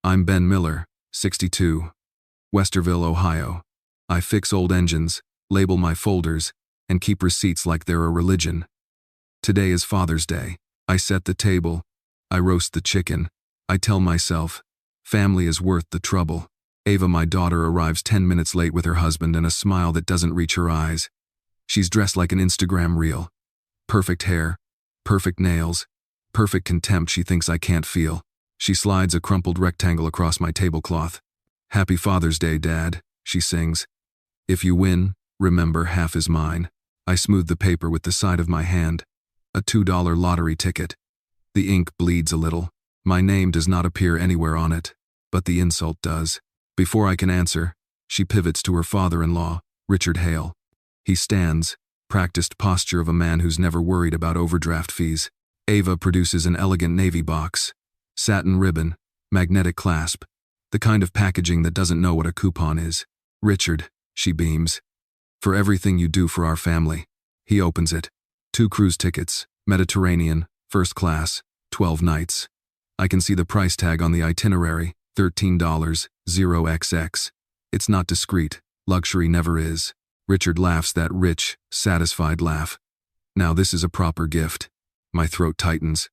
I'm Ben Miller, 62, Westerville, Ohio. I fix old engines, label my folders, and keep receipts like they're a religion. Today is Father's Day. I set the table. I roast the chicken. I tell myself, family is worth the trouble. Ava, my daughter, arrives 10 minutes late with her husband and a smile that doesn't reach her eyes. She's dressed like an Instagram reel. Perfect hair, perfect nails, perfect contempt she thinks I can't feel. She slides a crumpled rectangle across my tablecloth. Happy Father's Day, Dad, she sings. If you win, remember half is mine. I smooth the paper with the side of my hand. A $2 lottery ticket. The ink bleeds a little. My name does not appear anywhere on it, but the insult does. Before I can answer, she pivots to her father-in-law, Richard Hale. He stands, practiced posture of a man who's never worried about overdraft fees. Ava produces an elegant navy box. Satin ribbon, magnetic clasp, the kind of packaging that doesn't know what a coupon is. Richard, she beams. For everything you do for our family. He opens it. 2 cruise tickets, Mediterranean, first class, 12 nights. I can see the price tag on the itinerary, $13, 0xx. It's not discreet, luxury never is. Richard laughs that rich, satisfied laugh. Now this is a proper gift. My throat tightens.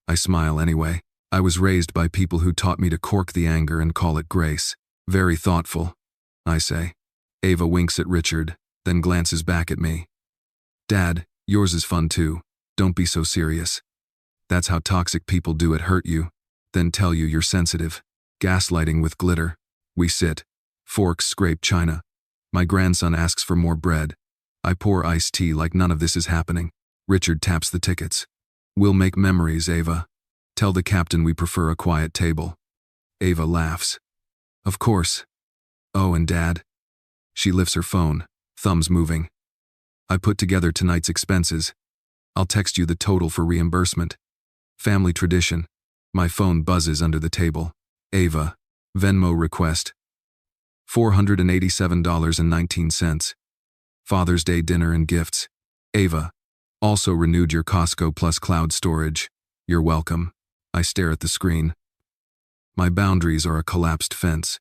I smile anyway. I was raised by people who taught me to cork the anger and call it grace. Very thoughtful, I say. Ava winks at Richard, then glances back at me. Dad, yours is fun too. Don't be so serious. That's how toxic people do it, hurt you, then tell you you're sensitive. Gaslighting with glitter. We sit. Forks scrape china. My grandson asks for more bread. I pour iced tea like none of this is happening. Richard taps the tickets. We'll make memories, Ava. Tell the captain we prefer a quiet table. Ava laughs. Of course. Oh, and Dad. She lifts her phone, thumbs moving. I put together tonight's expenses. I'll text you the total for reimbursement. Family tradition. My phone buzzes under the table. Ava. Venmo request. $487.19. Father's Day dinner and gifts. Ava. Also renewed your Costco plus cloud storage. You're welcome. I stare at the screen. My boundaries are a collapsed fence.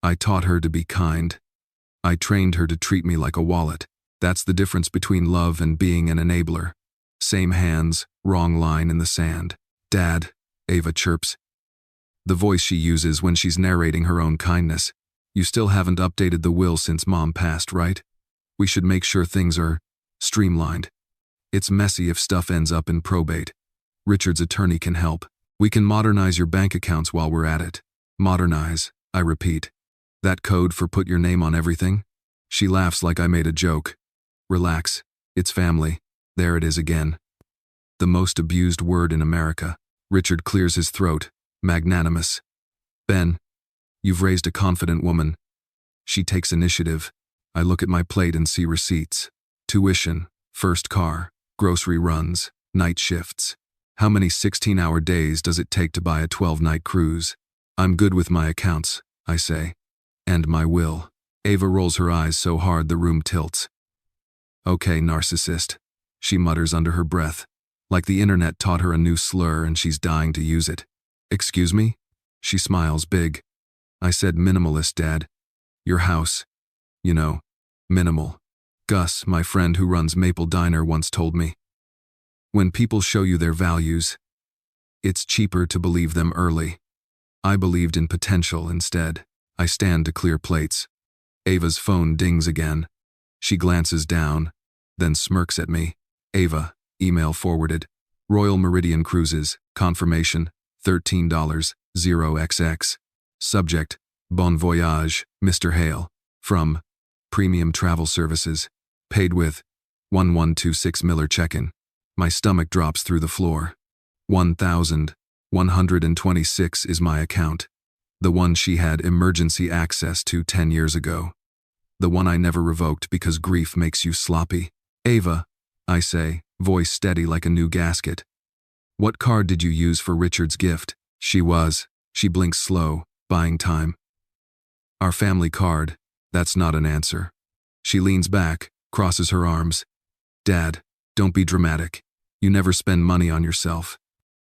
I taught her to be kind. I trained her to treat me like a wallet. That's the difference between love and being an enabler. Same hands, wrong line in the sand. Dad, Ava chirps. The voice she uses when she's narrating her own kindness. You still haven't updated the will since Mom passed, right? We should make sure things are streamlined. It's messy if stuff ends up in probate. Richard's attorney can help. We can modernize your bank accounts while we're at it. Modernize, I repeat. That code for put your name on everything? She laughs like I made a joke. Relax, it's family. There it is again. The most abused word in America. Richard clears his throat, magnanimous. Ben, you've raised a confident woman. She takes initiative. I look at my plate and see receipts. Tuition, first car, grocery runs, night shifts. How many 16-hour days does it take to buy a 12-night cruise? I'm good with my accounts, I say. And my will. Ava rolls her eyes so hard the room tilts. Okay, narcissist, she mutters under her breath, like the internet taught her a new slur and she's dying to use it. Excuse me? She smiles big. I said minimalist, Dad. Your house. You know, minimal. Gus, my friend who runs Maple Diner, once told me. When people show you their values, it's cheaper to believe them early. I believed in potential instead. I stand to clear plates. Ava's phone dings again. She glances down, then smirks at me. Ava, email forwarded. Royal Meridian Cruises, confirmation, $13, 0xx. Subject, Bon Voyage, Mr. Hale. From Premium Travel Services. Paid with 1126 Miller check-in. My stomach drops through the floor. 1,126 is my account. The one she had emergency access to 10 years ago. The one I never revoked because grief makes you sloppy. Ava, I say, voice steady like a new gasket. What card did you use for Richard's gift? She blinks slow, buying time. Our family card. That's not an answer. She leans back, crosses her arms. Dad, don't be dramatic. You never spend money on yourself.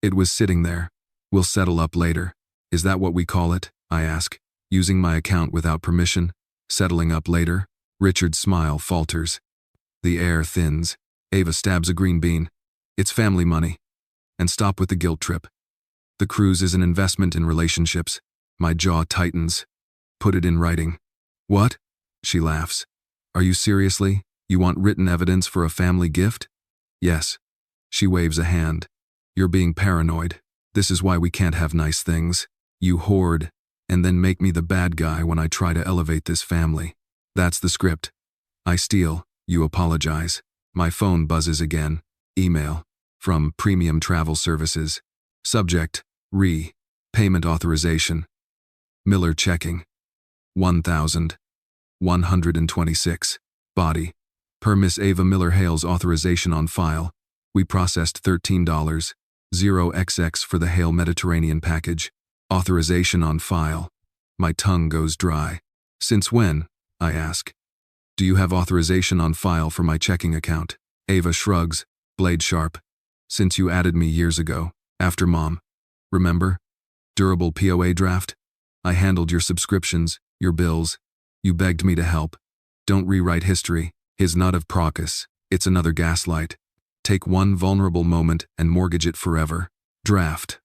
It was sitting there. We'll settle up later. Is that what we call it? I ask, using my account without permission, settling up later. Richard's smile falters. The air thins. Ava stabs a green bean. It's family money. And stop with the guilt trip. The cruise is an investment in relationships. My jaw tightens. Put it in writing. What? She laughs. Are you seriously? You want written evidence for a family gift? Yes. She waves a hand. You're being paranoid. This is why we can't have nice things. You hoard, and then make me the bad guy when I try to elevate this family. That's the script. I steal. You apologize. My phone buzzes again. Email. From Premium Travel Services. Subject. Payment authorization. Miller checking. 1,126. Body. Per Miss Ava Miller Hale's authorization on file. We processed $13.00 for the Hale Mediterranean package. Authorization on file. My tongue goes dry. Since when? I ask. Do you have authorization on file for my checking account? Ava shrugs, blade sharp. Since you added me years ago, after Mom. Remember? Durable POA draft? I handled your subscriptions, your bills. You begged me to help. Don't rewrite history. His nod of Procus. It's another gaslight. Take one vulnerable moment and mortgage it forever. Draft.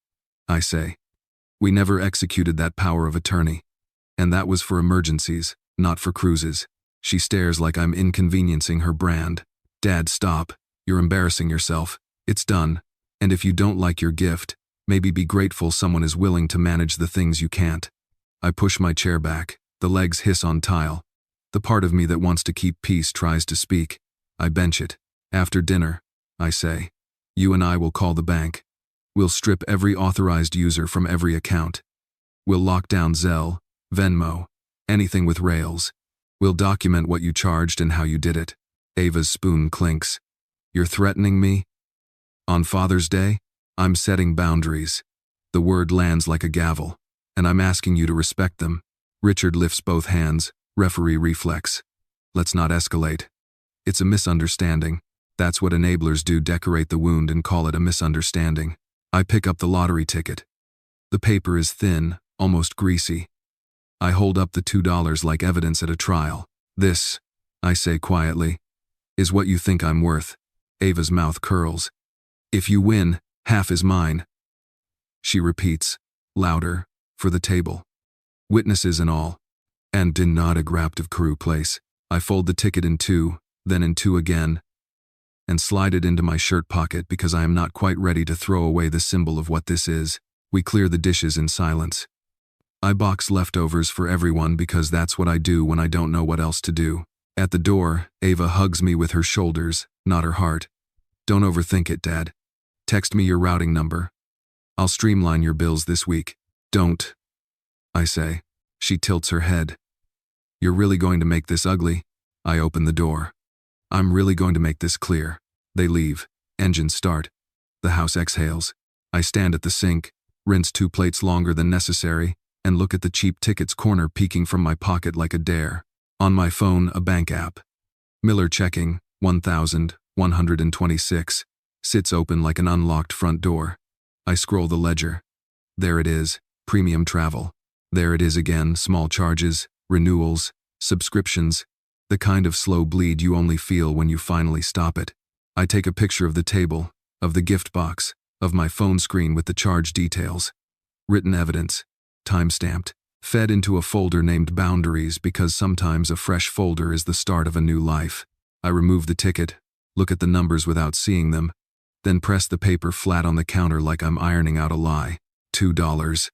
I say. We never executed that power of attorney. And that was for emergencies, not for cruises. She stares like I'm inconveniencing her brand. Dad, stop. You're embarrassing yourself. It's done. And if you don't like your gift, maybe be grateful someone is willing to manage the things you can't. I push my chair back. The legs hiss on tile. The part of me that wants to keep peace tries to speak. I bench it. After dinner, I say. You and I will call the bank. We'll strip every authorized user from every account. We'll lock down Zelle, Venmo, anything with rails. We'll document what you charged and how you did it. Ava's spoon clinks. You're threatening me? On Father's Day, I'm setting boundaries. The word lands like a gavel, and I'm asking you to respect them. Richard lifts both hands, referee reflex. Let's not escalate. It's a misunderstanding. That's what enablers do, decorate the wound and call it a misunderstanding. I pick up the lottery ticket. The paper is thin, almost greasy. I hold up the $2 like evidence at a trial. This, I say quietly, is what you think I'm worth. Ava's mouth curls. If you win, half is mine. She repeats, louder, for the table. Witnesses and all. And did not a grapt of crew place. I fold the ticket in two, then in two again, and slide it into my shirt pocket because I am not quite ready to throw away the symbol of what this is. We clear the dishes in silence. I box leftovers for everyone because that's what I do when I don't know what else to do. At the door, Ava hugs me with her shoulders, not her heart. Don't overthink it, Dad. Text me your routing number. I'll streamline your bills this week. Don't, I say. She tilts her head. You're really going to make this ugly? I open the door. I'm really going to make this clear. They leave. Engines start. The house exhales. I stand at the sink, rinse 2 plates longer than necessary, and look at the cheap tickets corner peeking from my pocket like a dare. On my phone, a bank app. Miller checking, 1,126, sits open like an unlocked front door. I scroll the ledger. There it is, premium travel. There it is again, small charges, renewals, subscriptions, the kind of slow bleed you only feel when you finally stop it. I take a picture of the table, of the gift box, of my phone screen with the charge details. Written evidence, time-stamped, fed into a folder named Boundaries because sometimes a fresh folder is the start of a new life. I remove the ticket, look at the numbers without seeing them, then press the paper flat on the counter like I'm ironing out a lie. $2.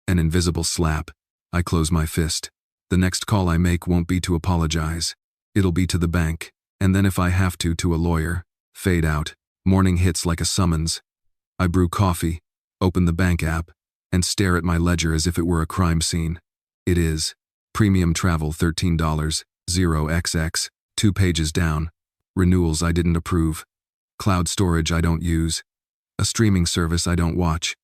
An invisible slap. I close my fist. The next call I make won't be to apologize. It'll be to the bank, and then if I have to a lawyer. Fade out. Morning hits like a summons. I brew coffee, open the bank app, and stare at my ledger as if it were a crime scene. It is. Premium travel $13, 0xx, 2 pages down. Renewals I didn't approve. Cloud storage I don't use. A streaming service I don't watch.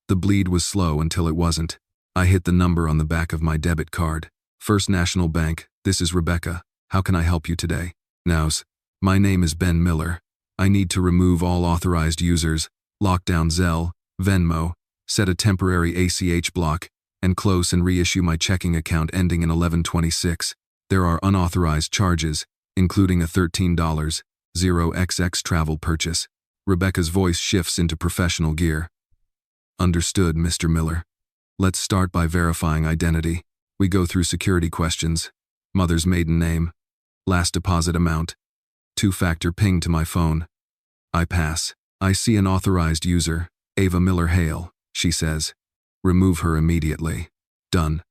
The bleed was slow until it wasn't. I hit the number on the back of my debit card. First National Bank, this is Rebecca. How can I help you today? Nows. My name is Ben Miller. I need to remove all authorized users, lock down Zelle, Venmo, set a temporary ACH block, and close and reissue my checking account ending in 1126. There are unauthorized charges, including a $13 0xx travel purchase. Rebecca's voice shifts into professional gear. Understood, Mr. Miller. Let's start by verifying identity. We go through security questions. Mother's maiden name. Last deposit amount. Two-factor ping to my phone. I pass. I see an authorized user, Ava Miller Hale, she says. Remove her immediately. Done.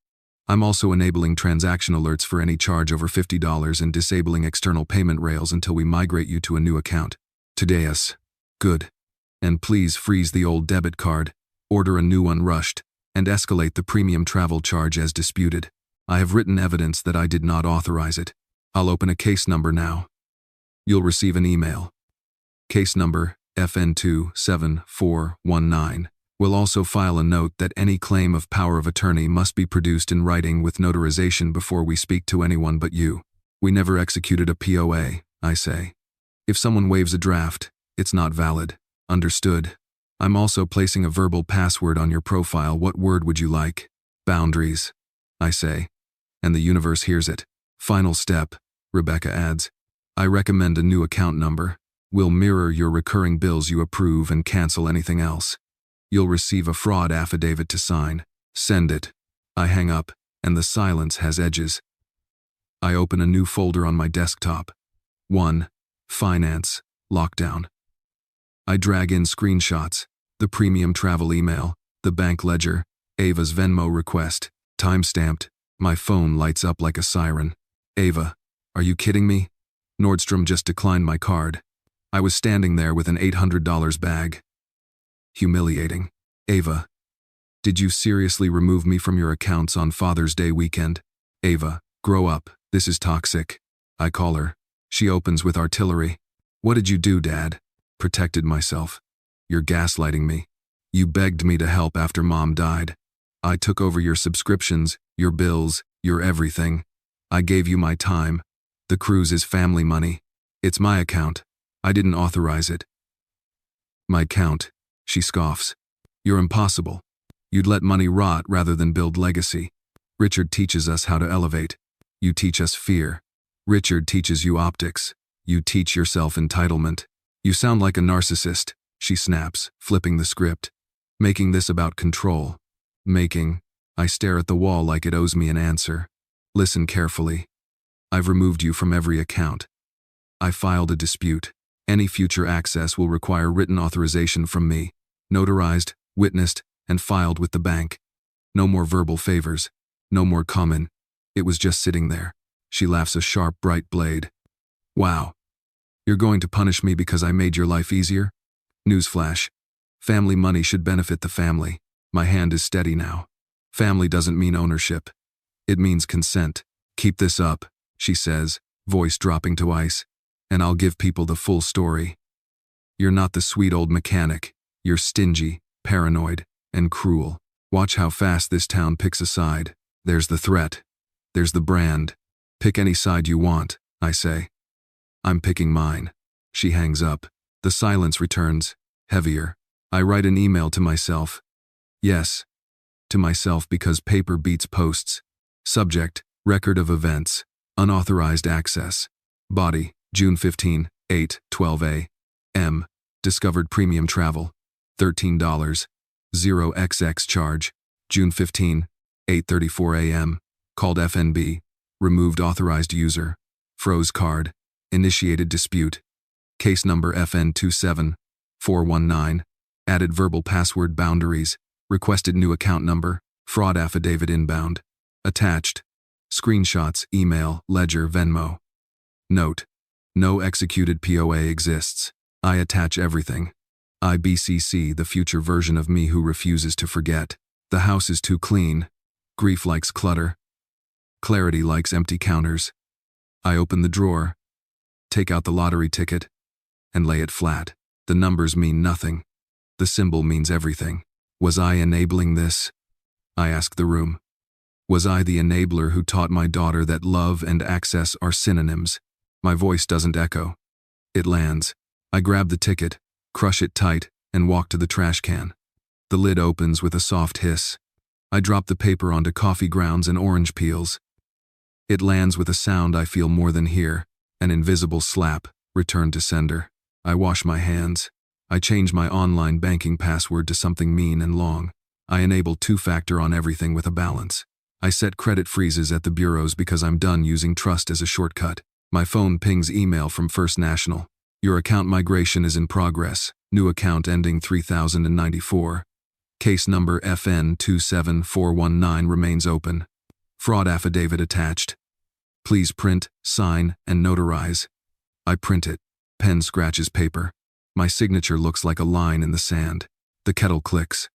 I'm also enabling transaction alerts for any charge over $50 and disabling external payment rails until we migrate you to a new account. Today. Good. And please freeze the old debit card, order a new one rushed, and escalate the premium travel charge as disputed. I have written evidence that I did not authorize it. I'll open a case number now. You'll receive an email. Case number FN27419. We'll also file a note that any claim of power of attorney must be produced in writing with notarization before we speak to anyone but you. We never executed a POA, I say. If someone waives a draft, it's not valid. Understood. I'm also placing a verbal password on your profile. What word would you like? Boundaries, I say. And the universe hears it. Final step, Rebecca adds. I recommend a new account number. We'll mirror your recurring bills you approve and cancel anything else. You'll receive a fraud affidavit to sign. Send it. I hang up, and the silence has edges. I open a new folder on my desktop. 1. Finance. Lockdown. I drag in screenshots, the premium travel email, the bank ledger, Ava's Venmo request, timestamped. My phone lights up like a siren. Ava, are you kidding me? Nordstrom just declined my card. I was standing there with an $800 bag. Humiliating. Ava, did you seriously remove me from your accounts on Father's Day weekend? Ava, grow up. This is toxic. I call her. She opens with artillery. What did you do, Dad? Protected myself. You're gaslighting me. You begged me to help after Mom died. I took over your subscriptions, your bills, your everything. I gave you my time. The cruise is family money. It's my account. I didn't authorize it. My account, she scoffs. You're impossible. You'd let money rot rather than build legacy. Richard teaches us how to elevate. You teach us fear. Richard teaches you optics. You teach yourself entitlement. You sound like a narcissist, she snaps, flipping the script. Making this about control. I stare at the wall like it owes me an answer. Listen carefully. I've removed you from every account. I filed a dispute. Any future access will require written authorization from me, notarized, witnessed, and filed with the bank. No more verbal favors. No more common. It was just sitting there. She laughs a sharp, bright blade. Wow. You're going to punish me because I made your life easier? Newsflash. Family money should benefit the family. My hand is steady now. Family doesn't mean ownership. It means consent. Keep this up, she says, voice dropping to ice, and I'll give people the full story. You're not the sweet old mechanic. You're stingy, paranoid, and cruel. Watch how fast this town picks a side. There's the threat. There's the brand. Pick any side you want, I say. I'm picking mine. She hangs up. The silence returns, heavier. I write an email to myself. Yes, to myself because paper beats posts. Subject, record of events, unauthorized access. Body, June 15, 8:12 a.m. Discovered premium travel, $13, 0xx charge, June 15, 8:34 a.m. Called FNB, removed authorized user, froze card, initiated dispute. Case number FN27419, added verbal password boundaries, requested new account number, fraud affidavit inbound. Attached, screenshots, email, ledger, Venmo. Note, no executed POA exists. I attach everything. IBCC, the future version of me who refuses to forget. The house is too clean. Grief likes clutter. Clarity likes empty counters. I open the drawer, take out the lottery ticket, and lay it flat. The numbers mean nothing. The symbol means everything. Was I enabling this? I ask the room. Was I the enabler who taught my daughter that love and access are synonyms? My voice doesn't echo. It lands. I grab the ticket, crush it tight, and walk to the trash can. The lid opens with a soft hiss. I drop the paper onto coffee grounds and orange peels. It lands with a sound I feel more than hear, an invisible slap, return to sender. I wash my hands. I change my online banking password to something mean and long. I enable two-factor on everything with a balance. I set credit freezes at the bureaus because I'm done using trust as a shortcut. My phone pings email from First National. Your account migration is in progress. New account ending 3094. Case number FN 27419 remains open. Fraud affidavit attached. Please print, sign, and notarize. I print it. Pen scratches paper. My signature looks like a line in the sand. The kettle clicks.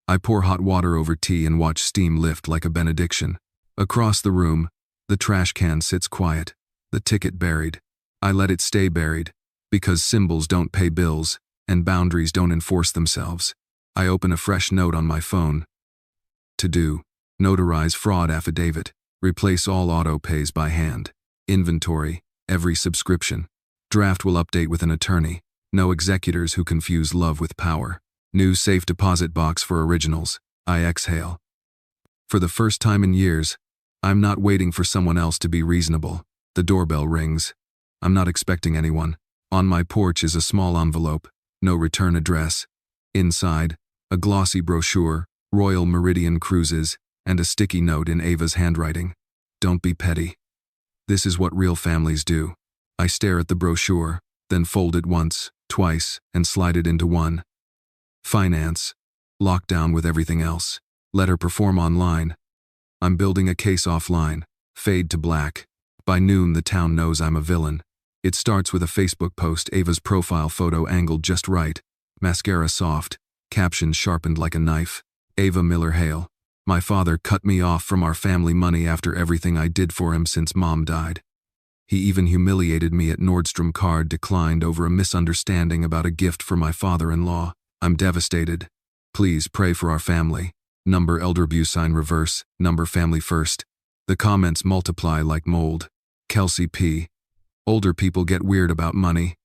I pour hot water over tea and watch steam lift like a benediction. Across the room, the trash can sits quiet, the ticket buried. I let it stay buried, because symbols don't pay bills, and boundaries don't enforce themselves. I open a fresh note on my phone. To do. Notarize fraud affidavit. Replace all auto pays by hand. Inventory. Every subscription. Draft will update with an attorney. No executors who confuse love with power. New safe deposit box for originals. I exhale. For the first time in years, I'm not waiting for someone else to be reasonable. The doorbell rings. I'm not expecting anyone. On my porch is a small envelope. No return address. Inside, a glossy brochure, Royal Meridian Cruises, and a sticky note in Ava's handwriting. Don't be petty. This is what real families do. I stare at the brochure, then fold it once, twice, and slide it into one. Finance. Lockdown with everything else. Let her perform online. I'm building a case offline. Fade to black. By noon, the town knows I'm a villain. It starts with a Facebook post, Ava's profile photo angled just right. Mascara soft. Caption sharpened like a knife. Ava Miller Hale. My father cut me off from our family money after everything I did for him since Mom died. He even humiliated me at Nordstrom card declined over a misunderstanding about a gift for my father-in-law. I'm devastated. Please pray for our family. Number elder abuse sign reverse, number family first. The comments multiply like mold. Kelsey P. Older people get weird about money.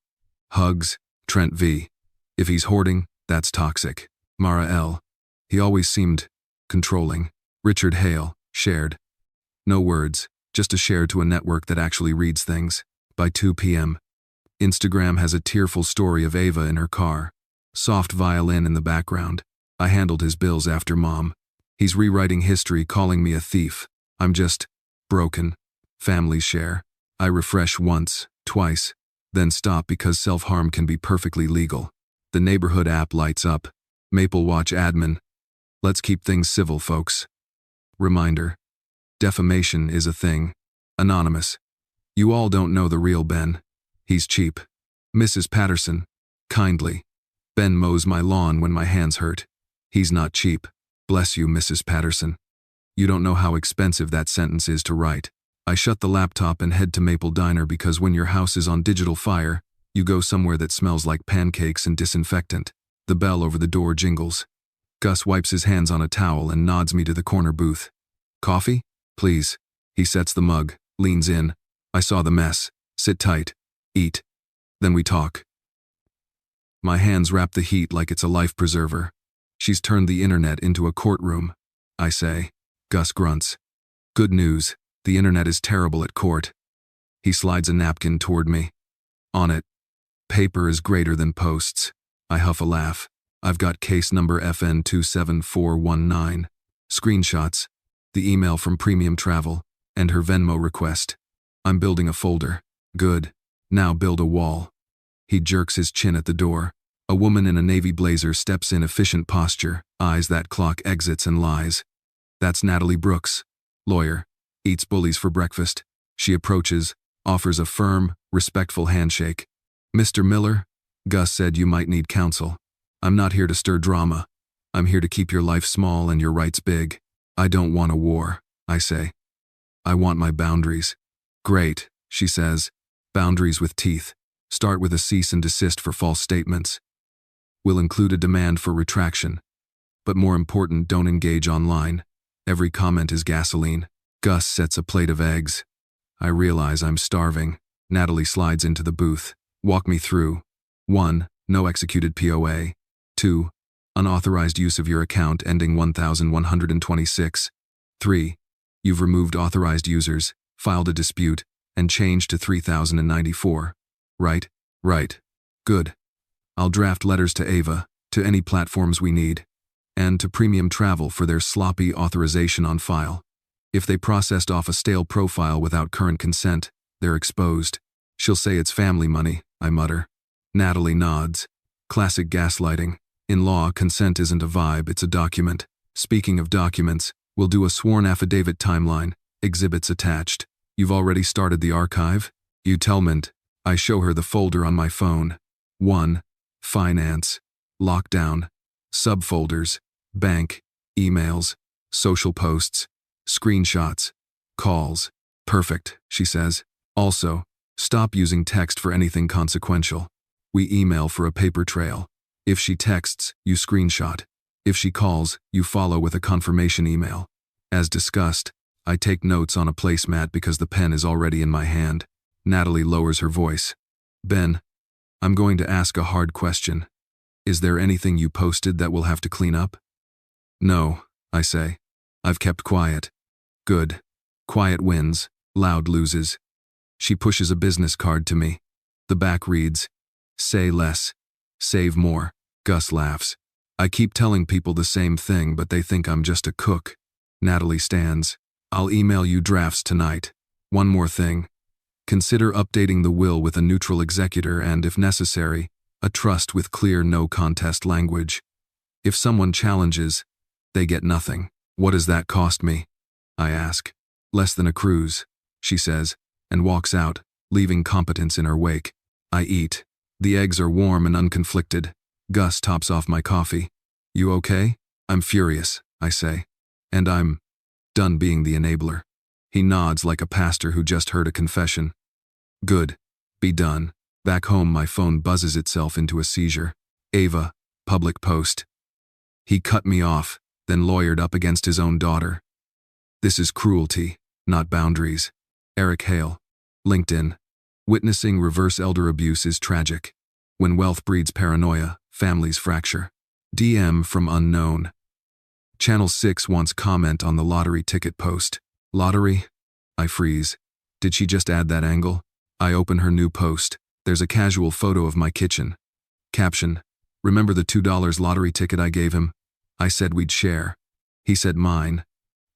Hugs. Trent V. If he's hoarding, that's toxic. Mara L. He always seemed controlling. Richard Hale. Shared. No words, just a share to a network that actually reads things. By 2 p.m. Instagram has a tearful story of Ava in her car. Soft violin in the background. I handled his bills after Mom. He's rewriting history, calling me a thief. I'm just broken. Family share. I refresh once, twice, then stop because self-harm can be perfectly legal. The neighborhood app lights up. Maple Watch admin. Let's keep things civil, folks. Reminder. Defamation is a thing. Anonymous. You all don't know the real Ben. He's cheap. Mrs. Patterson. Kindly. Ben mows my lawn when my hands hurt. He's not cheap. Bless you, Mrs. Patterson. You don't know how expensive that sentence is to write. I shut the laptop and head to Maple Diner because when your house is on digital fire, you go somewhere that smells like pancakes and disinfectant. The bell over the door jingles. Gus wipes his hands on a towel and nods me to the corner booth. Coffee? Please. He sets the mug, leans in. I saw the mess. Sit tight. Eat. Then we talk. My hands wrap the heat like it's a life preserver. She's turned the internet into a courtroom, I say. Gus grunts. Good news. The internet is terrible at court. He slides a napkin toward me. On it. Paper is greater than posts. I huff a laugh. I've got case number FN 27419. Screenshots. The email from Premium Travel. And her Venmo request. I'm building a folder. Good. Now build a wall. He jerks his chin at the door. A woman in a navy blazer steps in efficient posture, eyes that clock, exits and lies. That's Natalie Brooks. Lawyer. Eats bullies for breakfast. She approaches, offers a firm, respectful handshake. Mr. Miller, Gus said you might need counsel. I'm not here to stir drama. I'm here to keep your life small and your rights big. I don't want a war, I say. I want my boundaries. Great, she says. Boundaries with teeth. Start with a cease and desist for false statements. We'll include a demand for retraction. But more important, don't engage online. Every comment is gasoline. Gus sets a plate of eggs. I realize I'm starving. Natalie slides into the booth. Walk me through. 1. No executed POA. 2. Unauthorized use of your account ending 1126. 3. You've removed authorized users, filed a dispute, and changed to 3094. Right? Right. Good. I'll draft letters to Ava, to any platforms we need, and to Premium Travel for their sloppy authorization on file. If they processed off a stale profile without current consent, they're exposed. She'll say it's family money, I mutter. Natalie nods. Classic gaslighting. In law, consent isn't a vibe, it's a document. Speaking of documents, we'll do a sworn affidavit timeline, exhibits attached. You've already started the archive? Utelment. I show her the folder on my phone. 1. Finance. Lockdown. Subfolders. Bank. Emails. Social posts. Screenshots. Calls. Perfect, she says. Also, stop using text for anything consequential. We email for a paper trail. If she texts, you screenshot. If she calls, you follow with a confirmation email. As discussed, I take notes on a placemat because the pen is already in my hand. Natalie lowers her voice. Ben, I'm going to ask a hard question. Is there anything you posted that we'll have to clean up? No, I say. I've kept quiet. Good. Quiet wins, loud loses. She pushes a business card to me. The back reads, "Say less. Save more." Gus laughs. I keep telling people the same thing, but they think I'm just a cook. Natalie stands. I'll email you drafts tonight. One more thing. Consider updating the will with a neutral executor and, if necessary, a trust with clear no-contest language. If someone challenges, they get nothing. What does that cost me? I ask. Less than a cruise, she says, and walks out, leaving competence in her wake. I eat. The eggs are warm and unconflicted. Gus tops off my coffee. You okay? I'm furious, I say. And I'm done being the enabler. He nods like a pastor who just heard a confession. Good. Be done. Back home, my phone buzzes itself into a seizure. Ava, public post. He cut me off, then lawyered up against his own daughter. This is cruelty, not boundaries. Eric Hale. LinkedIn. Witnessing reverse elder abuse is tragic. When wealth breeds paranoia, families fracture. DM from unknown. Channel 6 wants comment on the lottery ticket post. Lottery? I freeze. Did she just add that angle? I open her new post. There's a casual photo of my kitchen. Caption. Remember the $2 lottery ticket I gave him? I said we'd share. He said mine.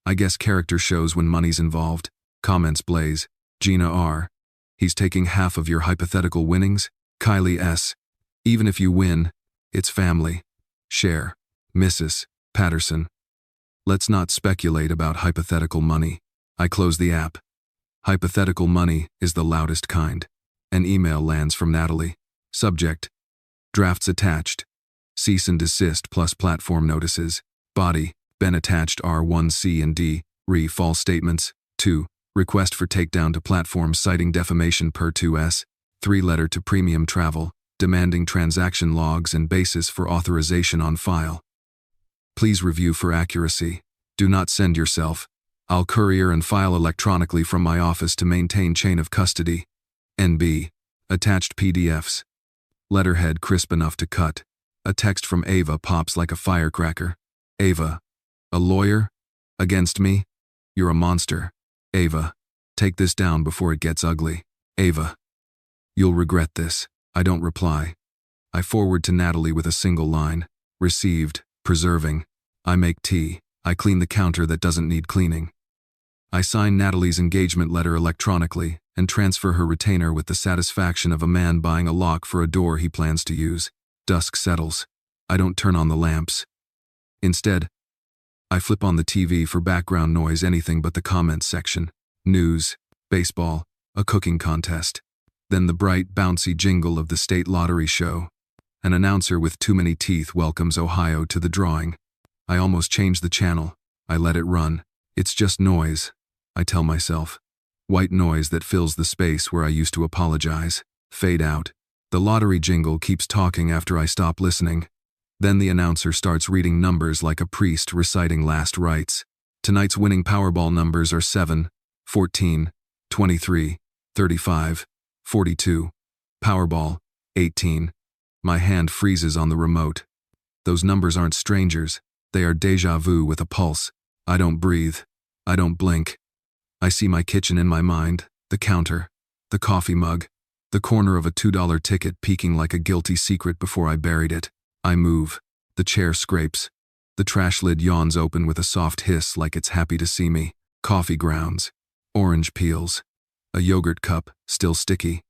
I guess character shows when money's involved. Comments blaze. Gina R. He's taking half of your hypothetical winnings? Kylie S. Even if you win, it's family. Share. Mrs. Patterson. Let's not speculate about hypothetical money. I close the app. Hypothetical money is the loudest kind. An email lands from Natalie. Subject. Drafts attached. Cease and desist plus platform notices. Body. Ben attached R1C and D. False statements. 2. Request for takedown to platform citing defamation per 2S. 3. Letter to Premium Travel, demanding transaction logs and basis for authorization on file. Please review for accuracy. Do not send yourself. I'll courier and file electronically from my office to maintain chain of custody. NB. Attached PDFs. Letterhead crisp enough to cut. A text from Ava pops like a firecracker. Ava. A lawyer? Against me? You're a monster. Ava. Take this down before it gets ugly. Ava. You'll regret this. I don't reply. I forward to Natalie with a single line. Received. Preserving. I make tea. I clean the counter that doesn't need cleaning. I sign Natalie's engagement letter electronically and transfer her retainer with the satisfaction of a man buying a lock for a door he plans to use. Dusk settles. I don't turn on the lamps. Instead, I flip on the TV for background noise, anything but the comments section. News, baseball, a cooking contest. Then the bright, bouncy jingle of the state lottery show. An announcer with too many teeth welcomes Ohio to the drawing. I almost change the channel. I let it run. It's just noise, I tell myself. White noise that fills the space where I used to apologize. Fade out. The lottery jingle keeps talking after I stop listening. Then the announcer starts reading numbers like a priest reciting last rites. Tonight's winning Powerball numbers are 7, 14, 23, 35, 42. Powerball, 18. My hand freezes on the remote. Those numbers aren't strangers. They are déjà vu with a pulse. I don't breathe. I don't blink. I see my kitchen in my mind, the counter, the coffee mug, the corner of a $2 ticket peeking like a guilty secret before I buried it. I move. The chair scrapes. The trash lid yawns open with a soft hiss like it's happy to see me. Coffee grounds. Orange peels. A yogurt cup, still sticky.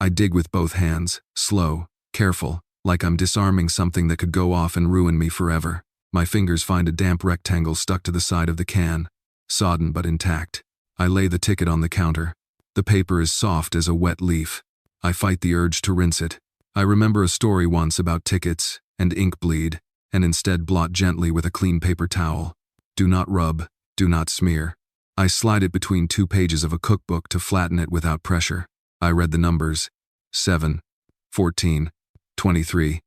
I dig with both hands, slow, careful, like I'm disarming something that could go off and ruin me forever. My fingers find a damp rectangle stuck to the side of the can, sodden but intact. I lay the ticket on the counter. The paper is soft as a wet leaf. I fight the urge to rinse it. I remember a story once about tickets and ink bleed, and instead blot gently with a clean paper towel. Do not rub, do not smear. I slide it between 2 pages of a cookbook to flatten it without pressure. I read the numbers. 7, 14, 23,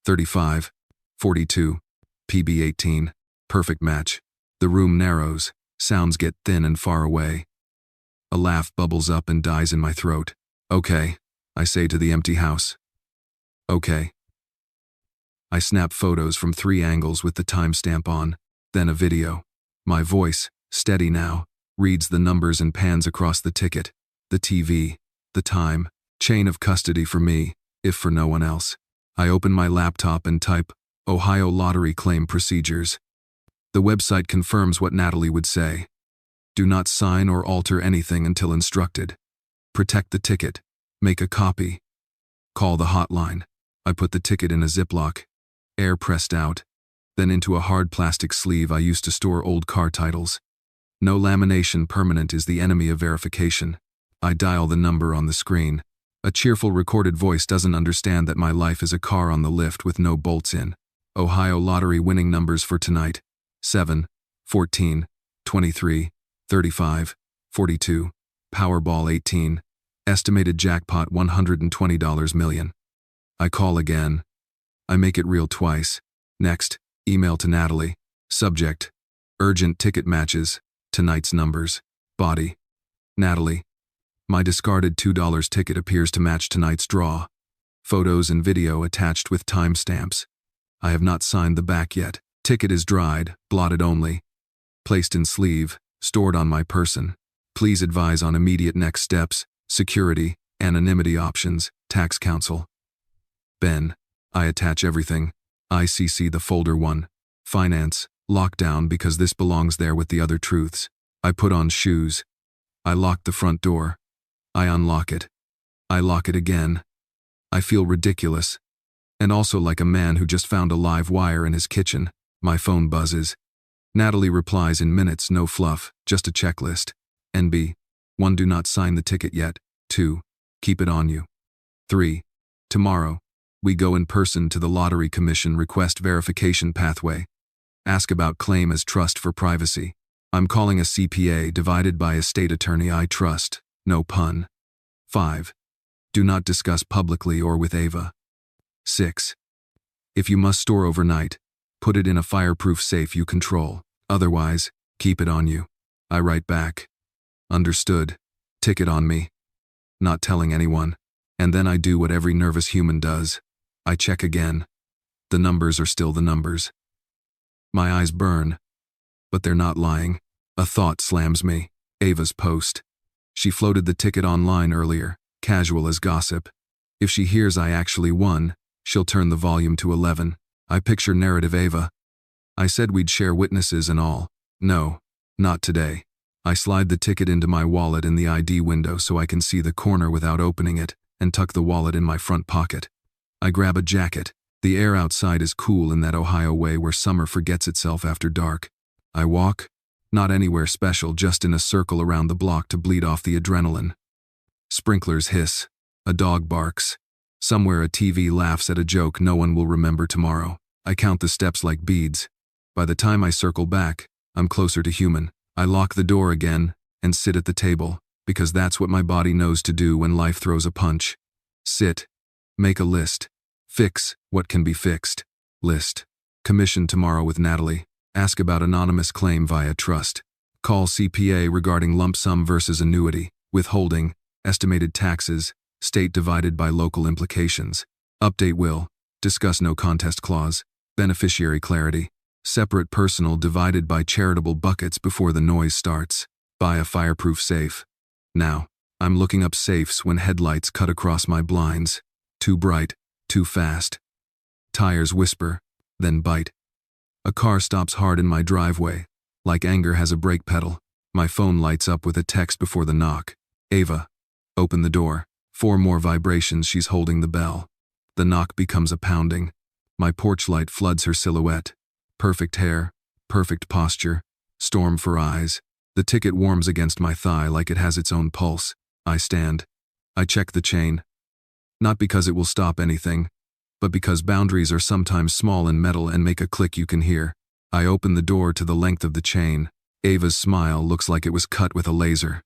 35, 42, PB 18. Perfect match. The room narrows. Sounds get thin and far away. A laugh bubbles up and dies in my throat. Okay, I say to the empty house. Okay. I snap photos from 3 angles with the timestamp on, then a video. My voice, steady now, reads the numbers and pans across the ticket, the TV, the time, chain of custody for me, if for no one else. I open my laptop and type, Ohio lottery claim procedures. The website confirms what Natalie would say. Do not sign or alter anything until instructed. Protect the ticket. Make a copy. Call the hotline. I put the ticket in a Ziploc, air pressed out, then into a hard plastic sleeve I used to store old car titles. No lamination permanent is the enemy of verification. I dial the number on the screen. A cheerful recorded voice doesn't understand that my life is a car on the lift with no bolts in. Ohio lottery winning numbers for tonight. 7, 14, 23, 35, 42. Powerball 18. Estimated jackpot $120 million. I call again. I make it real twice. Next, email to Natalie. Subject: urgent ticket matches. Tonight's numbers. Body: Natalie. My discarded $2 ticket appears to match tonight's draw. Photos and video attached with timestamps. I have not signed the back yet. Ticket is dried, blotted only. Placed in sleeve, stored on my person. Please advise on immediate next steps, security, anonymity options, tax counsel. Ben. I attach everything. ICC the folder 1. Finance, lockdown because this belongs there with the other truths. I put on shoes. I lock the front door. I unlock it. I lock it again. I feel ridiculous. And also like a man who just found a live wire in his kitchen. My phone buzzes. Natalie replies in minutes, no fluff, just a checklist. NB. 1. Do not sign the ticket yet. 2. Keep it on you. 3. Tomorrow, we go in person to the Lottery Commission, request verification pathway. Ask about claim as trust for privacy. I'm calling a CPA divided by a state attorney I trust. No pun. 5. Do not discuss publicly or with Ava. 6. If you must store overnight, put it in a fireproof safe you control. Otherwise, keep it on you. I write back. Understood. Ticket on me. Not telling anyone. And then I do what every nervous human does. I check again. The numbers are still the numbers. My eyes burn. But they're not lying. A thought slams me. Ava's post. She floated the ticket online earlier, casual as gossip. If she hears I actually won, she'll turn the volume to 11. I picture narrative Ava. I said we'd share witnesses and all. No, not today. I slide the ticket into my wallet in the ID window so I can see the corner without opening it, and tuck the wallet in my front pocket. I grab a jacket. The air outside is cool in that Ohio way where summer forgets itself after dark. I walk. Not anywhere special, just in a circle around the block to bleed off the adrenaline. Sprinklers hiss. A dog barks. Somewhere a TV laughs at a joke no one will remember tomorrow. I count the steps like beads. By the time I circle back, I'm closer to human. I lock the door again and sit at the table, because that's what my body knows to do when life throws a punch. Sit. Make a list. Fix what can be fixed. List. Commission tomorrow with Natalie. Ask about anonymous claim via trust. Call CPA regarding lump sum versus annuity, withholding, estimated taxes, state divided by local implications. Update will. Discuss no contest clause. Beneficiary clarity. Separate personal divided by charitable buckets before the noise starts. Buy a fireproof safe. Now, I'm looking up safes when headlights cut across my blinds. Too bright, too fast. Tires whisper, then bite. A car stops hard in my driveway, like anger has a brake pedal. My phone lights up with a text before the knock. Ava. Open the door. 4 more vibrations, she's holding the bell. The knock becomes a pounding. My porch light floods her silhouette. Perfect hair, perfect posture, storm for eyes. The ticket warms against my thigh like it has its own pulse. I stand. I check the chain. Not because it will stop anything, but because boundaries are sometimes small in metal and make a click you can hear. I open the door to the length of the chain. Ava's smile looks like it was cut with a laser.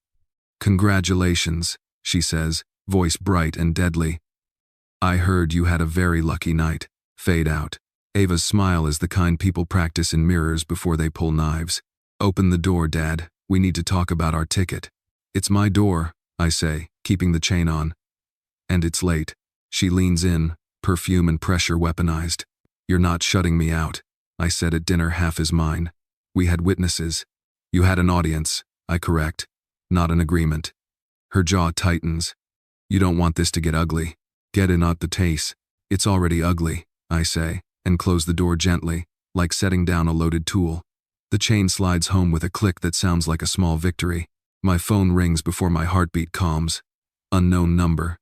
Congratulations, she says, voice bright and deadly. I heard you had a very lucky night. Fade out. Ava's smile is the kind people practice in mirrors before they pull knives. Open the door, Dad. We need to talk about our ticket. It's my door, I say, keeping the chain on. And it's late. She leans in, perfume and pressure weaponized. You're not shutting me out. I said at dinner half is mine. We had witnesses. You had an audience, I correct. Not an agreement. Her jaw tightens. You don't want this to get ugly. Get in at the taste. It's already ugly, I say, and close the door gently, like setting down a loaded tool. The chain slides home with a click that sounds like a small victory. My phone rings before my heartbeat calms. Unknown number.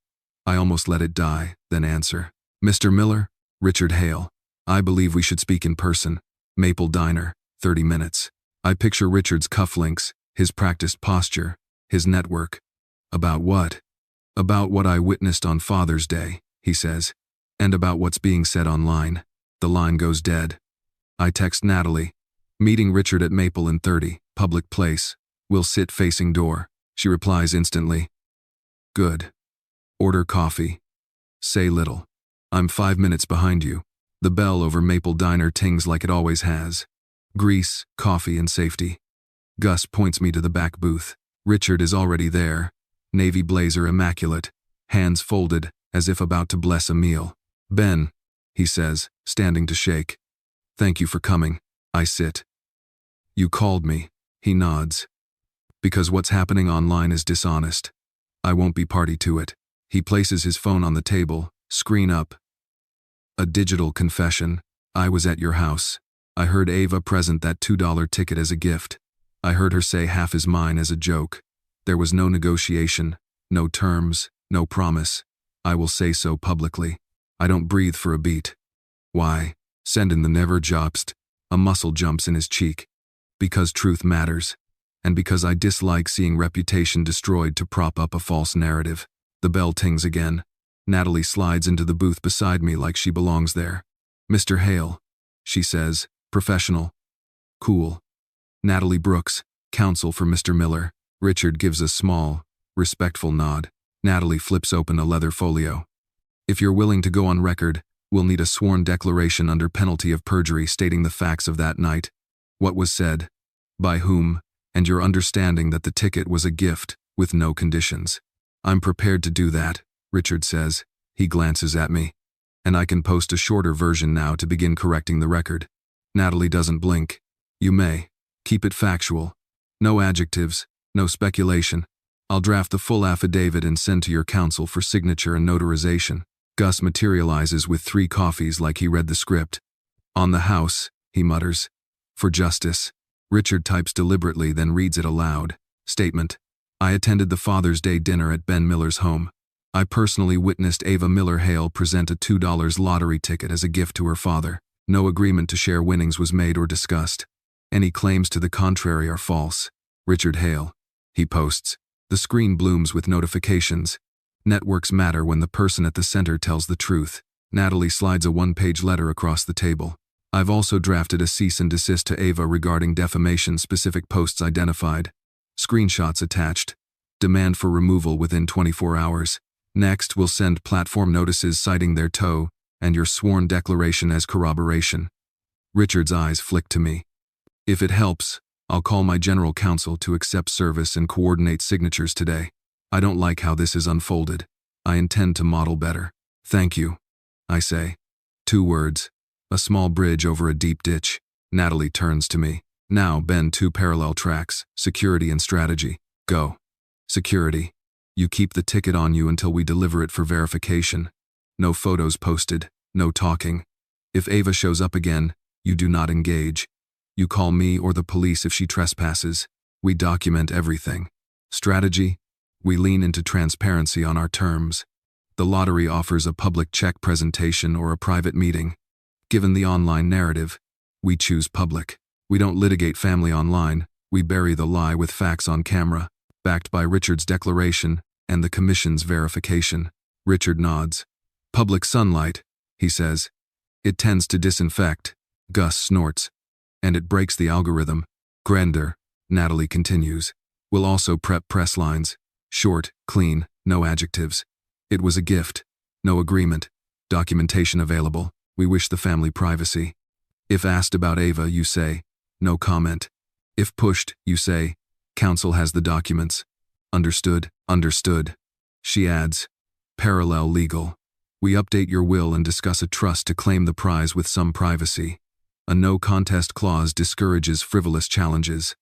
I almost let it die, then answer. Mr. Miller? Richard Hale. I believe we should speak in person. Maple Diner, 30 minutes. I picture Richard's cufflinks, his practiced posture, his network. About what? About what I witnessed on Father's Day, he says. And about what's being said online. The line goes dead. I text Natalie. Meeting Richard at Maple in 30, public place. We'll sit facing door. She replies instantly. Good. Order coffee. Say little. I'm 5 minutes behind you. The bell over Maple Diner tings like it always has. Grease, coffee, and safety. Gus points me to the back booth. Richard is already there. Navy blazer immaculate. Hands folded, as if about to bless a meal. Ben, he says, standing to shake. Thank you for coming. I sit. You called me. He nods. Because what's happening online is dishonest. I won't be party to it. He places his phone on the table, screen up. A digital confession. I was at your house. I heard Ava present that $2 ticket as a gift. I heard her say half is mine as a joke. There was no negotiation, no terms, no promise. I will say so publicly. I don't breathe for a beat. Why? Send in the never jobst. A muscle jumps in his cheek. Because truth matters. And because I dislike seeing reputation destroyed to prop up a false narrative. The bell tings again. Natalie slides into the booth beside me like she belongs there. Mr. Hale, she says, professional. Cool. Natalie Brooks, counsel for Mr. Miller. Richard gives a small, respectful nod. Natalie flips open a leather folio. If you're willing to go on record, we'll need a sworn declaration under penalty of perjury stating the facts of that night, what was said, by whom, and your understanding that the ticket was a gift, with no conditions. I'm prepared to do that, Richard says. He glances at me. And I can post a shorter version now to begin correcting the record. Natalie doesn't blink. You may. Keep it factual. No adjectives, no speculation. I'll draft the full affidavit and send to your counsel for signature and notarization. Gus materializes with 3 coffees like he read the script. On the house, he mutters. For justice. Richard types deliberately, then reads it aloud. Statement. I attended the Father's Day dinner at Ben Miller's home. I personally witnessed Ava Miller Hale present a $2 lottery ticket as a gift to her father. No agreement to share winnings was made or discussed. Any claims to the contrary are false. Richard Hale. He posts. The screen blooms with notifications. Networks matter when the person at the center tells the truth. Natalie slides a 1-page letter across the table. I've also drafted a cease and desist to Ava regarding defamation, specific posts identified. Screenshots attached. Demand for removal within 24 hours. Next, we'll send platform notices citing their toe and your sworn declaration as corroboration. Richard's eyes flick to me. If it helps, I'll call my general counsel to accept service and coordinate signatures today. I don't like how this is unfolded. I intend to model better. Thank you, I say. 2 words. A small bridge over a deep ditch. Natalie turns to me. Now bend 2 parallel tracks, security and strategy. Go. Security. You keep the ticket on you until we deliver it for verification. No photos posted, no talking. If Ava shows up again, you do not engage. You call me or the police if she trespasses. We document everything. Strategy. We lean into transparency on our terms. The lottery offers a public check presentation or a private meeting. Given the online narrative, we choose public. We don't litigate family online. We bury the lie with facts on camera, backed by Richard's declaration and the commission's verification. Richard nods. Public sunlight, he says. It tends to disinfect. Gus snorts. And it breaks the algorithm. Grander, Natalie continues. We'll also prep press lines. Short, clean, no adjectives. It was a gift. No agreement. Documentation available. We wish the family privacy. If asked about Ava, you say, no comment. If pushed, you say, counsel has the documents. Understood, understood. She adds, parallel legal. We update your will and discuss a trust to claim the prize with some privacy. A no contest clause discourages frivolous challenges.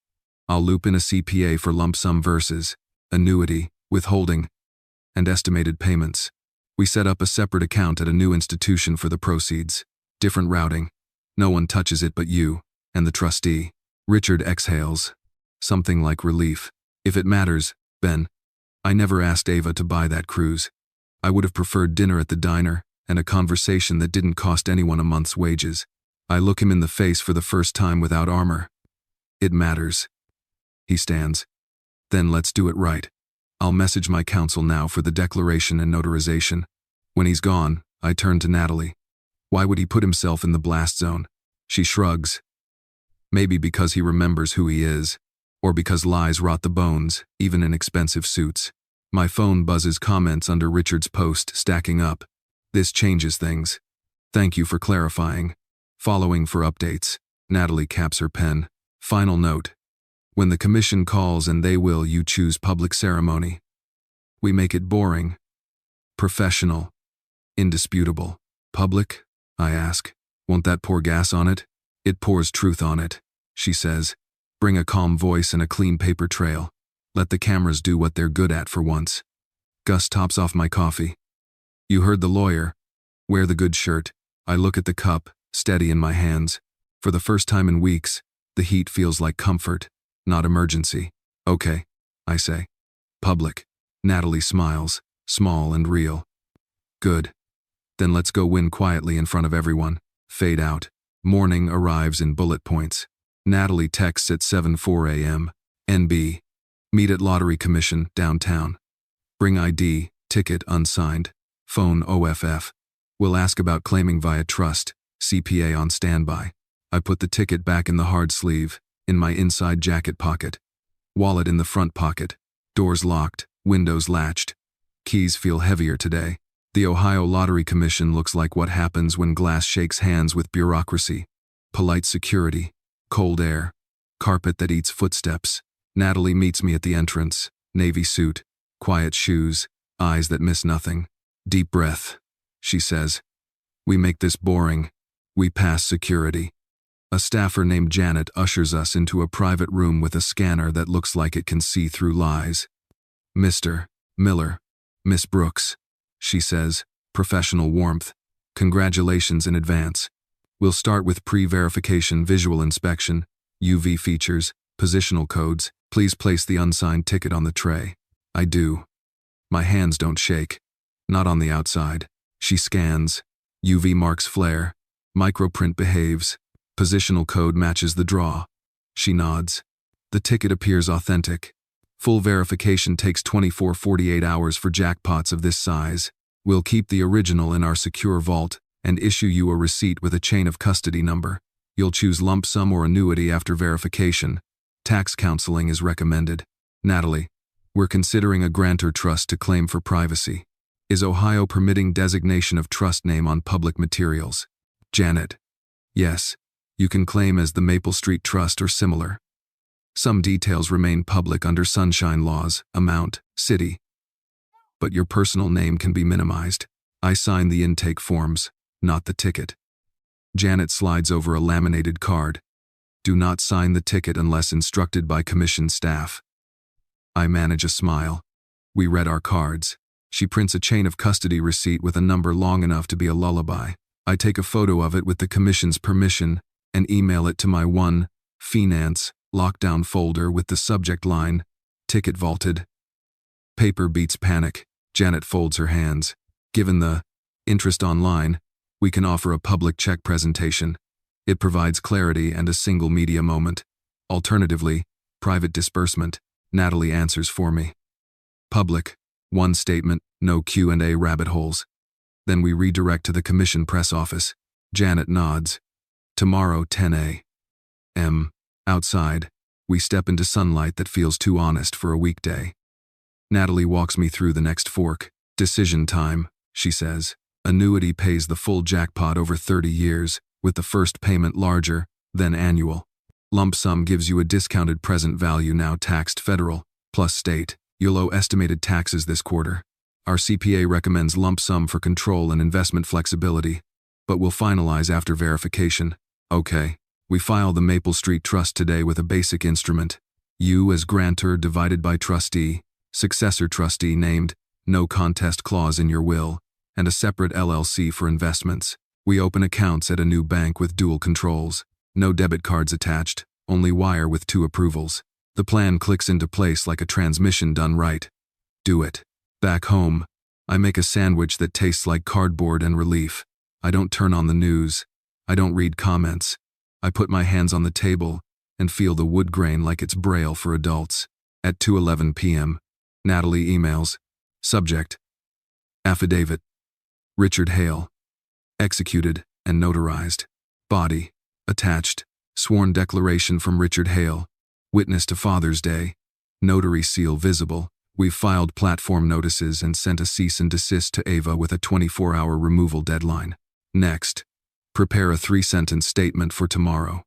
I'll loop in a CPA for lump sum versus annuity, withholding, and estimated payments. We set up a separate account at a new institution for the proceeds. Different routing. No one touches it but you and the trustee. Richard exhales. Something like relief. If it matters, Ben. I never asked Ava to buy that cruise. I would have preferred dinner at the diner and a conversation that didn't cost anyone a month's wages. I look him in the face for the first time without armor. It matters. He stands. Then let's do it right. I'll message my counsel now for the declaration and notarization. When he's gone, I turn to Natalie. Why would he put himself in the blast zone? She shrugs. Maybe because he remembers who he is, or because lies rot the bones, even in expensive suits. My phone buzzes comments under Richard's post, stacking up. This changes things. Thank you for clarifying. Following for updates. Natalie caps her pen. Final note. When the commission calls and they will, you choose public ceremony. We make it boring. Professional. Indisputable. Public? I ask. Won't that pour gas on it? It pours truth on it, she says. Bring a calm voice and a clean paper trail. Let the cameras do what they're good at for once. Gus tops off my coffee. You heard the lawyer. Wear the good shirt. I look at the cup, steady in my hands. For the first time in weeks, the heat feels like comfort, not emergency. Okay, I say. Public. Natalie smiles, small and real. Good. Then let's go win quietly in front of everyone. Fade out. Morning arrives in bullet points. Natalie texts at 7:04 a.m. NB. Meet at Lottery Commission, downtown. Bring ID, ticket unsigned. Phone OFF. We'll ask about claiming via trust. CPA on standby. I put the ticket back in the hard sleeve, in my inside jacket pocket. Wallet in the front pocket. Doors locked, windows latched. Keys feel heavier today. The Ohio Lottery Commission looks like what happens when glass shakes hands with bureaucracy. Polite security. Cold air. Carpet that eats footsteps. Natalie meets me at the entrance. Navy suit. Quiet shoes. Eyes that miss nothing. Deep breath. She says. We make this boring. We pass security. A staffer named Janet ushers us into a private room with a scanner that looks like it can see through lies. Mr. Miller. Miss Brooks. She says, professional warmth. Congratulations in advance. We'll start with pre-verification visual inspection, UV features, positional codes. Please place the unsigned ticket on the tray. I do. My hands don't shake. Not on the outside. She scans. UV marks flare. Microprint behaves. Positional code matches the draw. She nods. The ticket appears authentic. Full verification takes 24-48 hours for jackpots of this size. We'll keep the original in our secure vault and issue you a receipt with a chain of custody number. You'll choose lump sum or annuity after verification. Tax counseling is recommended. Natalie, we're considering a grantor trust to claim for privacy. Is Ohio permitting designation of trust name on public materials? Janet, yes. You can claim as the Maple Street Trust or similar. Some details remain public under sunshine laws, amount, city. But your personal name can be minimized. I sign the intake forms, not the ticket. Janet slides over a laminated card. Do not sign the ticket unless instructed by commission staff. I manage a smile. We read our cards. She prints a chain of custody receipt with a number long enough to be a lullaby. I take a photo of it with the commission's permission and email it to my Finance lockdown folder with the subject line, ticket vaulted. Paper beats panic. Janet folds her hands. Given the interest online, we can offer a public check presentation. It provides clarity and a single media moment. Alternatively, private disbursement. Natalie answers for me. Public, one statement, no Q&A rabbit holes. Then we redirect to the commission press office. Janet nods. Tomorrow, 10 a.m. Outside, we step into sunlight that feels too honest for a weekday. Natalie walks me through the next fork. Decision time, she says. Annuity pays the full jackpot over 30 years, with the first payment larger, then annual. Lump sum gives you a discounted present value now taxed federal, plus state. You'll owe estimated taxes this quarter. Our CPA recommends lump sum for control and investment flexibility, but we'll finalize after verification. Okay. We file the Maple Street Trust today with a basic instrument. You as grantor divided by trustee, successor trustee named, no contest clause in your will, and a separate LLC for investments. We open accounts at a new bank with dual controls. No debit cards attached, only wire with 2 approvals. The plan clicks into place like a transmission done right. Do it. Back home, I make a sandwich that tastes like cardboard and relief. I don't turn on the news. I don't read comments. I put my hands on the table and feel the wood grain like it's Braille for adults. At 2:11 p.m., Natalie emails. Subject: Affidavit. Richard Hale. Executed and notarized. Body: attached. Sworn declaration from Richard Hale. Witness to Father's Day. Notary seal visible. We've filed platform notices and sent a cease and desist to Ava with a 24-hour removal deadline. Next. Prepare a 3-sentence statement for tomorrow.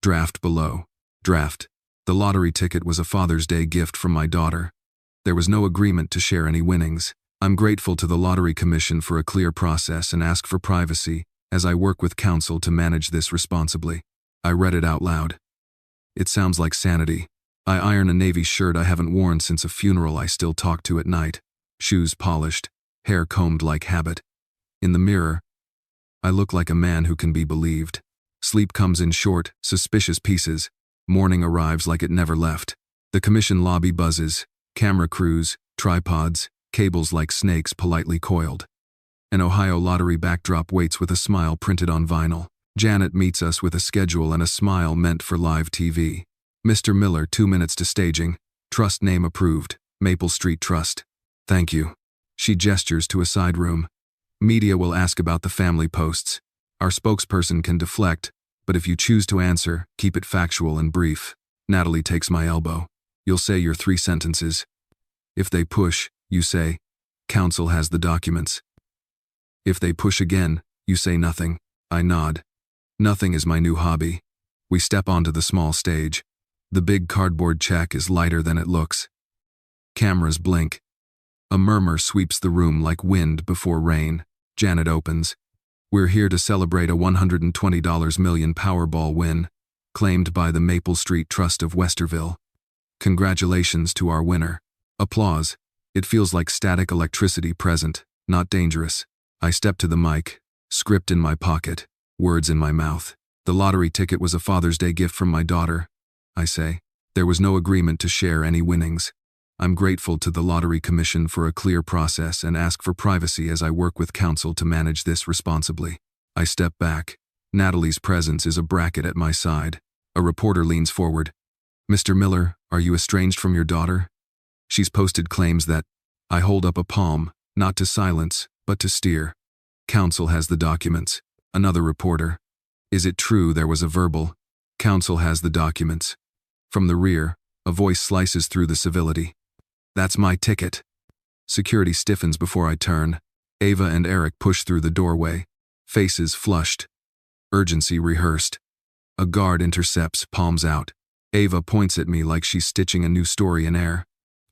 Draft below. Draft. The lottery ticket was a Father's Day gift from my daughter. There was no agreement to share any winnings. I'm grateful to the Lottery Commission for a clear process and ask for privacy as I work with counsel to manage this responsibly. I read it out loud. It sounds like sanity. I iron a navy shirt I haven't worn since a funeral I still talk to at night. Shoes polished, hair combed like habit. In the mirror, I look like a man who can be believed. Sleep comes in short, suspicious pieces. Morning arrives like it never left. The commission lobby buzzes, camera crews, tripods, cables like snakes politely coiled. An Ohio lottery backdrop waits with a smile printed on vinyl. Janet meets us with a schedule and a smile meant for live TV. Mr. Miller, 2 minutes to staging. Trust name approved. Maple Street Trust. Thank you. She gestures to a side room. Media will ask about the family posts. Our spokesperson can deflect, but if you choose to answer, keep it factual and brief. Natalie takes my elbow. You'll say your 3 sentences. If they push, you say, counsel has the documents. If they push again, you say nothing. I nod. Nothing is my new hobby. We step onto the small stage. The big cardboard check is lighter than it looks. Cameras blink. A murmur sweeps the room like wind before rain. Janet opens. We're here to celebrate a $120 million Powerball win, claimed by the Maple Street Trust of Westerville. Congratulations to our winner. Applause. It feels like static electricity present, not dangerous. I step to the mic, script in my pocket, words in my mouth. The lottery ticket was a Father's Day gift from my daughter, I say. There was no agreement to share any winnings. I'm grateful to the Lottery Commission for a clear process and ask for privacy as I work with counsel to manage this responsibly. I step back. Natalie's presence is a bracket at my side. A reporter leans forward. Mr. Miller, are you estranged from your daughter? She's posted claims that I hold up a palm, not to silence, but to steer. Counsel has the documents. Another reporter. Is it true there was a verbal? Counsel has the documents. From the rear, a voice slices through the civility. That's my ticket. Security stiffens before I turn. Ava and Eric push through the doorway, faces flushed. Urgency rehearsed. A guard intercepts, palms out. Ava points at me like she's stitching a new story in air.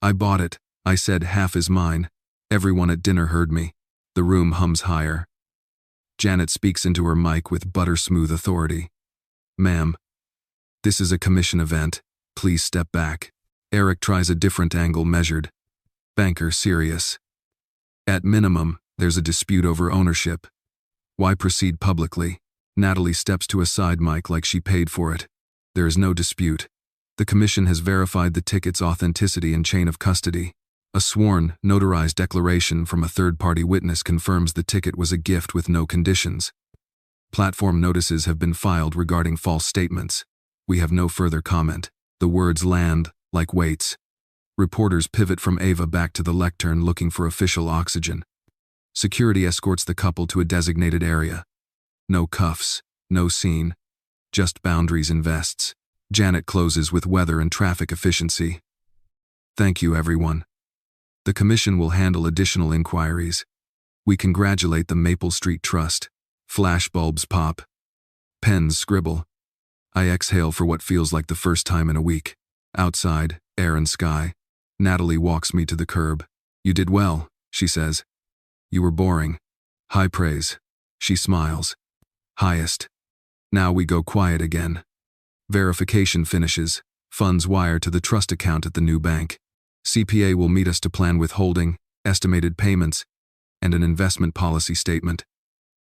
I bought it. I said half is mine. Everyone at dinner heard me. The room hums higher. Janet speaks into her mic with butter-smooth authority. "Ma'am, this is a commission event. Please step back." Eric tries a different angle, measured. Banker, serious. "At minimum, there's a dispute over ownership. Why proceed publicly?" Natalie steps to a side mic like she paid for it. "There is no dispute. The commission has verified the ticket's authenticity and chain of custody. A sworn, notarized declaration from a third-party witness confirms the ticket was a gift with no conditions. Platform notices have been filed regarding false statements. We have no further comment." The words land like weights. Reporters pivot from Ava back to the lectern looking for official oxygen. Security escorts the couple to a designated area. No cuffs, no scene, just boundaries and vests. Janet closes with weather and traffic efficiency. "Thank you, everyone. The commission will handle additional inquiries. We congratulate the Maple Street Trust." Flashbulbs pop. Pens scribble. I exhale for what feels like the first time in a week. Outside, air and sky. Natalie walks me to the curb. "You did well," she says. "You were boring." High praise. She smiles. Highest. Now we go quiet again. Verification finishes. Funds wire to the trust account at the new bank. CPA will meet us to plan withholding, estimated payments, and an investment policy statement.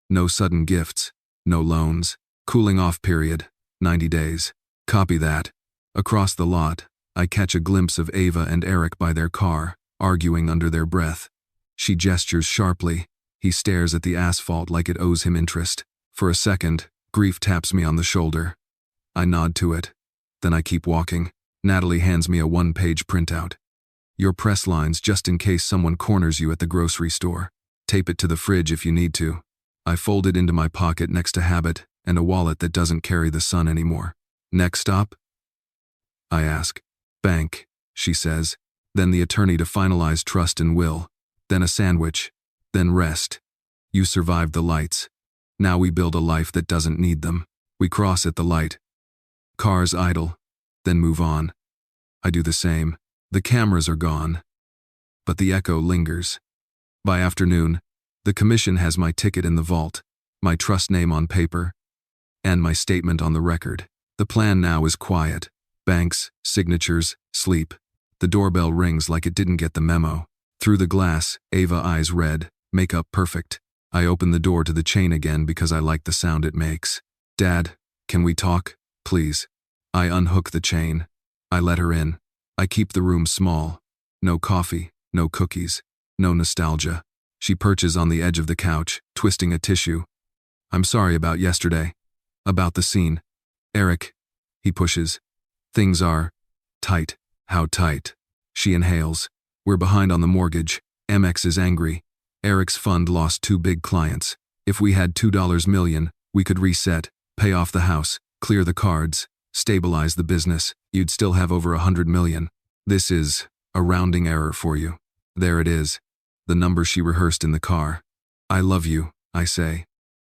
No sudden gifts. No loans. Cooling off period. 90 days. Copy that. Across the lot, I catch a glimpse of Ava and Eric by their car, arguing under their breath. She gestures sharply. He stares at the asphalt like it owes him interest. For a second, grief taps me on the shoulder. I nod to it. Then I keep walking. Natalie hands me a one-page printout. "Your press lines just in case someone corners you at the grocery store. Tape it to the fridge if you need to." I fold it into my pocket next to habit and a wallet that doesn't carry the sun anymore. "Next stop?" I ask. "Bank," she says. "Then the attorney to finalize trust and will. Then a sandwich. Then rest. You survived the lights. Now we build a life that doesn't need them." We cross at the light. Cars idle, then move on. I do the same. The cameras are gone, but the echo lingers. By afternoon, the commission has my ticket in the vault, my trust name on paper, and my statement on the record. The plan now is quiet. Banks, signatures, sleep. The doorbell rings like it didn't get the memo. Through the glass, Ava eyes red, makeup perfect. I open the door to the chain again because I like the sound it makes. "Dad, can we talk, please?" I unhook the chain. I let her in. I keep the room small. No coffee, no cookies, no nostalgia. She perches on the edge of the couch, twisting a tissue. "I'm sorry about yesterday. About the scene. Eric," he pushes. "Things are tight." "How tight?" She inhales. "We're behind on the mortgage. MX is angry. Eric's fund lost 2 big clients. If we had $2 million, we could reset, pay off the house, clear the cards, stabilize the business. You'd still have over 100 million. This is a rounding error for you." There it is. The number she rehearsed in the car. "I love you," I say.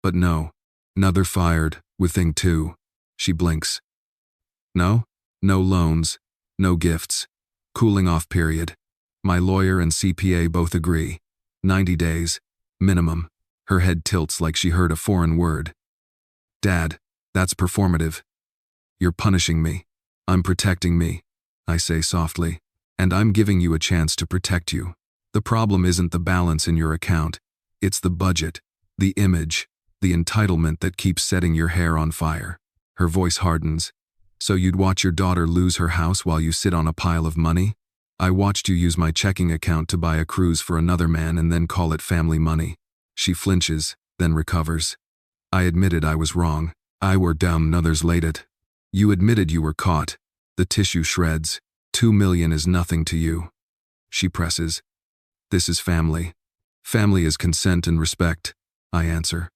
"But no. Another fired, with thing 2. She blinks. "No? No loans. No gifts. Cooling off period. My lawyer and CPA both agree. 90 days. Minimum." Her head tilts like she heard a foreign word. "Dad, that's performative. You're punishing me." "I'm protecting me," I say softly. "And I'm giving you a chance to protect you. The problem isn't the balance in your account. It's the budget, the image, the entitlement that keeps setting your hair on fire." Her voice hardens. "So you'd watch your daughter lose her house while you sit on a pile of money? I watched you use my checking account to buy a cruise for another man and then call it family money." She flinches, then recovers. "I admitted I was wrong. I were dumb, others laid it. You admitted you were caught." The tissue shreds. 2 million is nothing to you." She presses. "This is family. Family is consent and respect," I answer.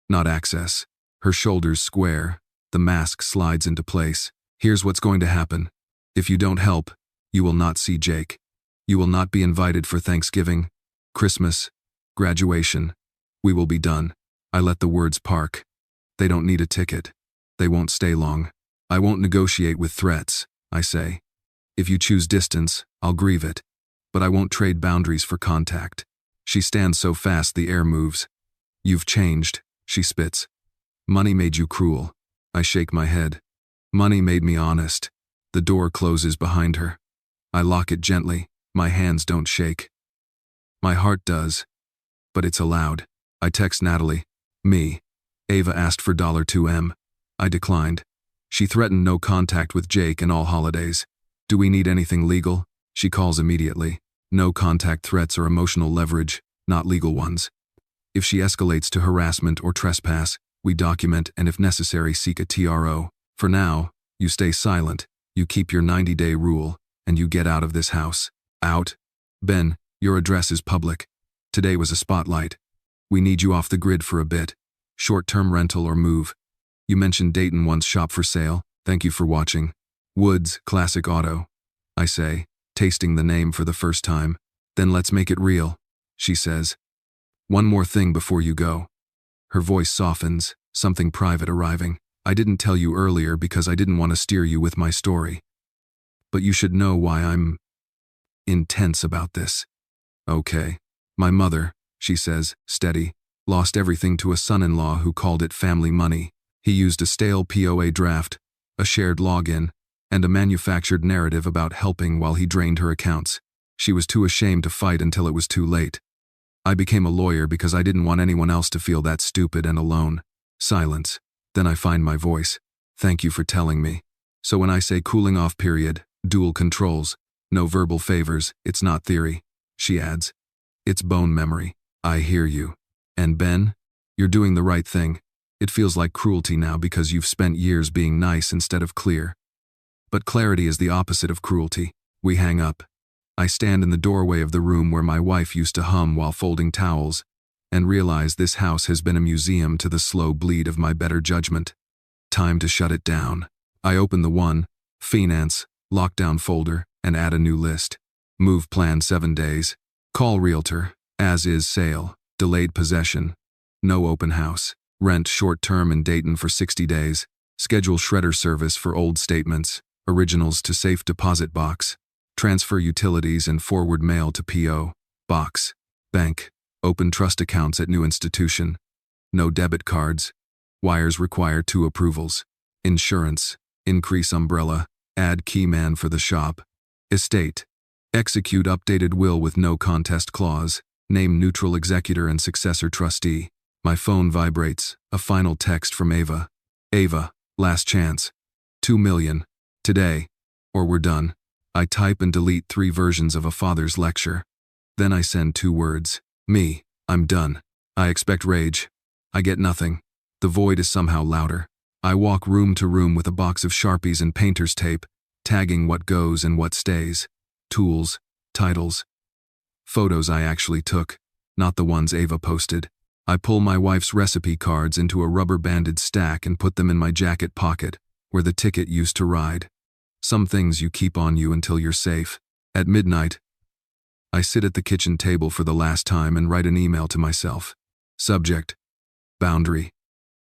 "Not access." Her shoulders square. The mask slides into place. "Here's what's going to happen. If you don't help, you will not see Jake. You will not be invited for Thanksgiving, Christmas, graduation. We will be done." I let the words park. "They don't need a ticket. They won't stay long. I won't negotiate with threats," I say. "If you choose distance, I'll grieve it. But I won't trade boundaries for contact." She stands so fast the air moves. "You've changed." She spits. Money made you cruel. I shake my head. Money made me honest. The door closes behind her. I lock it gently. My hands don't shake. My heart does. But it's allowed. I text Natalie. Me. Ava asked for $2M. I declined. She threatened no contact with Jake and all holidays. Do we need anything legal? She calls immediately. No contact threats or emotional leverage, not legal ones. If she escalates to harassment or trespass, we document and if necessary seek a TRO. For now, you stay silent, you keep your 90-day rule, and you get out of this house. Out. Ben, your address is public. Today was a spotlight. We need you off the grid for a bit. Short-term rental or move. You mentioned Dayton wants shop for sale. Thank you for watching. Woods, Classic Auto. I say, tasting the name for the first time. Then let's make it real, she says. One more thing before you go. Her voice softens, something private arriving. I didn't tell you earlier because I didn't want to steer you with my story. But you should know why I'm intense about this. Okay. My mother, she says, steady, lost everything to a son-in-law who called it family money. He used a stale POA draft, a shared login, and a manufactured narrative about helping while he drained her accounts. She was too ashamed to fight until it was too late. I became a lawyer because I didn't want anyone else to feel that stupid and alone. Silence. Then I find my voice. Thank you for telling me. So when I say cooling off period, dual controls, no verbal favors, it's not theory. She adds. It's bone memory. I hear you. And Ben, you're doing the right thing. It feels like cruelty now because you've spent years being nice instead of clear. But clarity is the opposite of cruelty. We hang up. I stand in the doorway of the room where my wife used to hum while folding towels, and realize this house has been a museum to the slow bleed of my better judgment. Time to shut it down. I open the finance, lockdown folder, and add a new list. Move plan 7 days. Call realtor, as is sale, delayed possession. No open house. Rent short-term in Dayton for 60 days. Schedule shredder service for old statements. Originals to safe deposit box. Transfer utilities and forward mail to P.O. Box. Bank. Open trust accounts at new institution. No debit cards. Wires require 2 approvals. Insurance. Increase umbrella. Add key man for the shop. Estate. Execute updated will with no contest clause. Name neutral executor and successor trustee. My phone vibrates. A final text from Ava. Ava, last chance. 2 million. Today. Or we're done. I type and delete 3 versions of a father's lecture. Then I send 2 words. Me, I'm done. I expect rage. I get nothing. The void is somehow louder. I walk room to room with a box of Sharpies and painter's tape, tagging what goes and what stays. Tools, titles. Photos I actually took, not the ones Ava posted. I pull my wife's recipe cards into a rubber-banded stack and put them in my jacket pocket, where the ticket used to ride. Some things you keep on you until you're safe. At midnight, I sit at the kitchen table for the last time and write an email to myself. Subject. Boundary.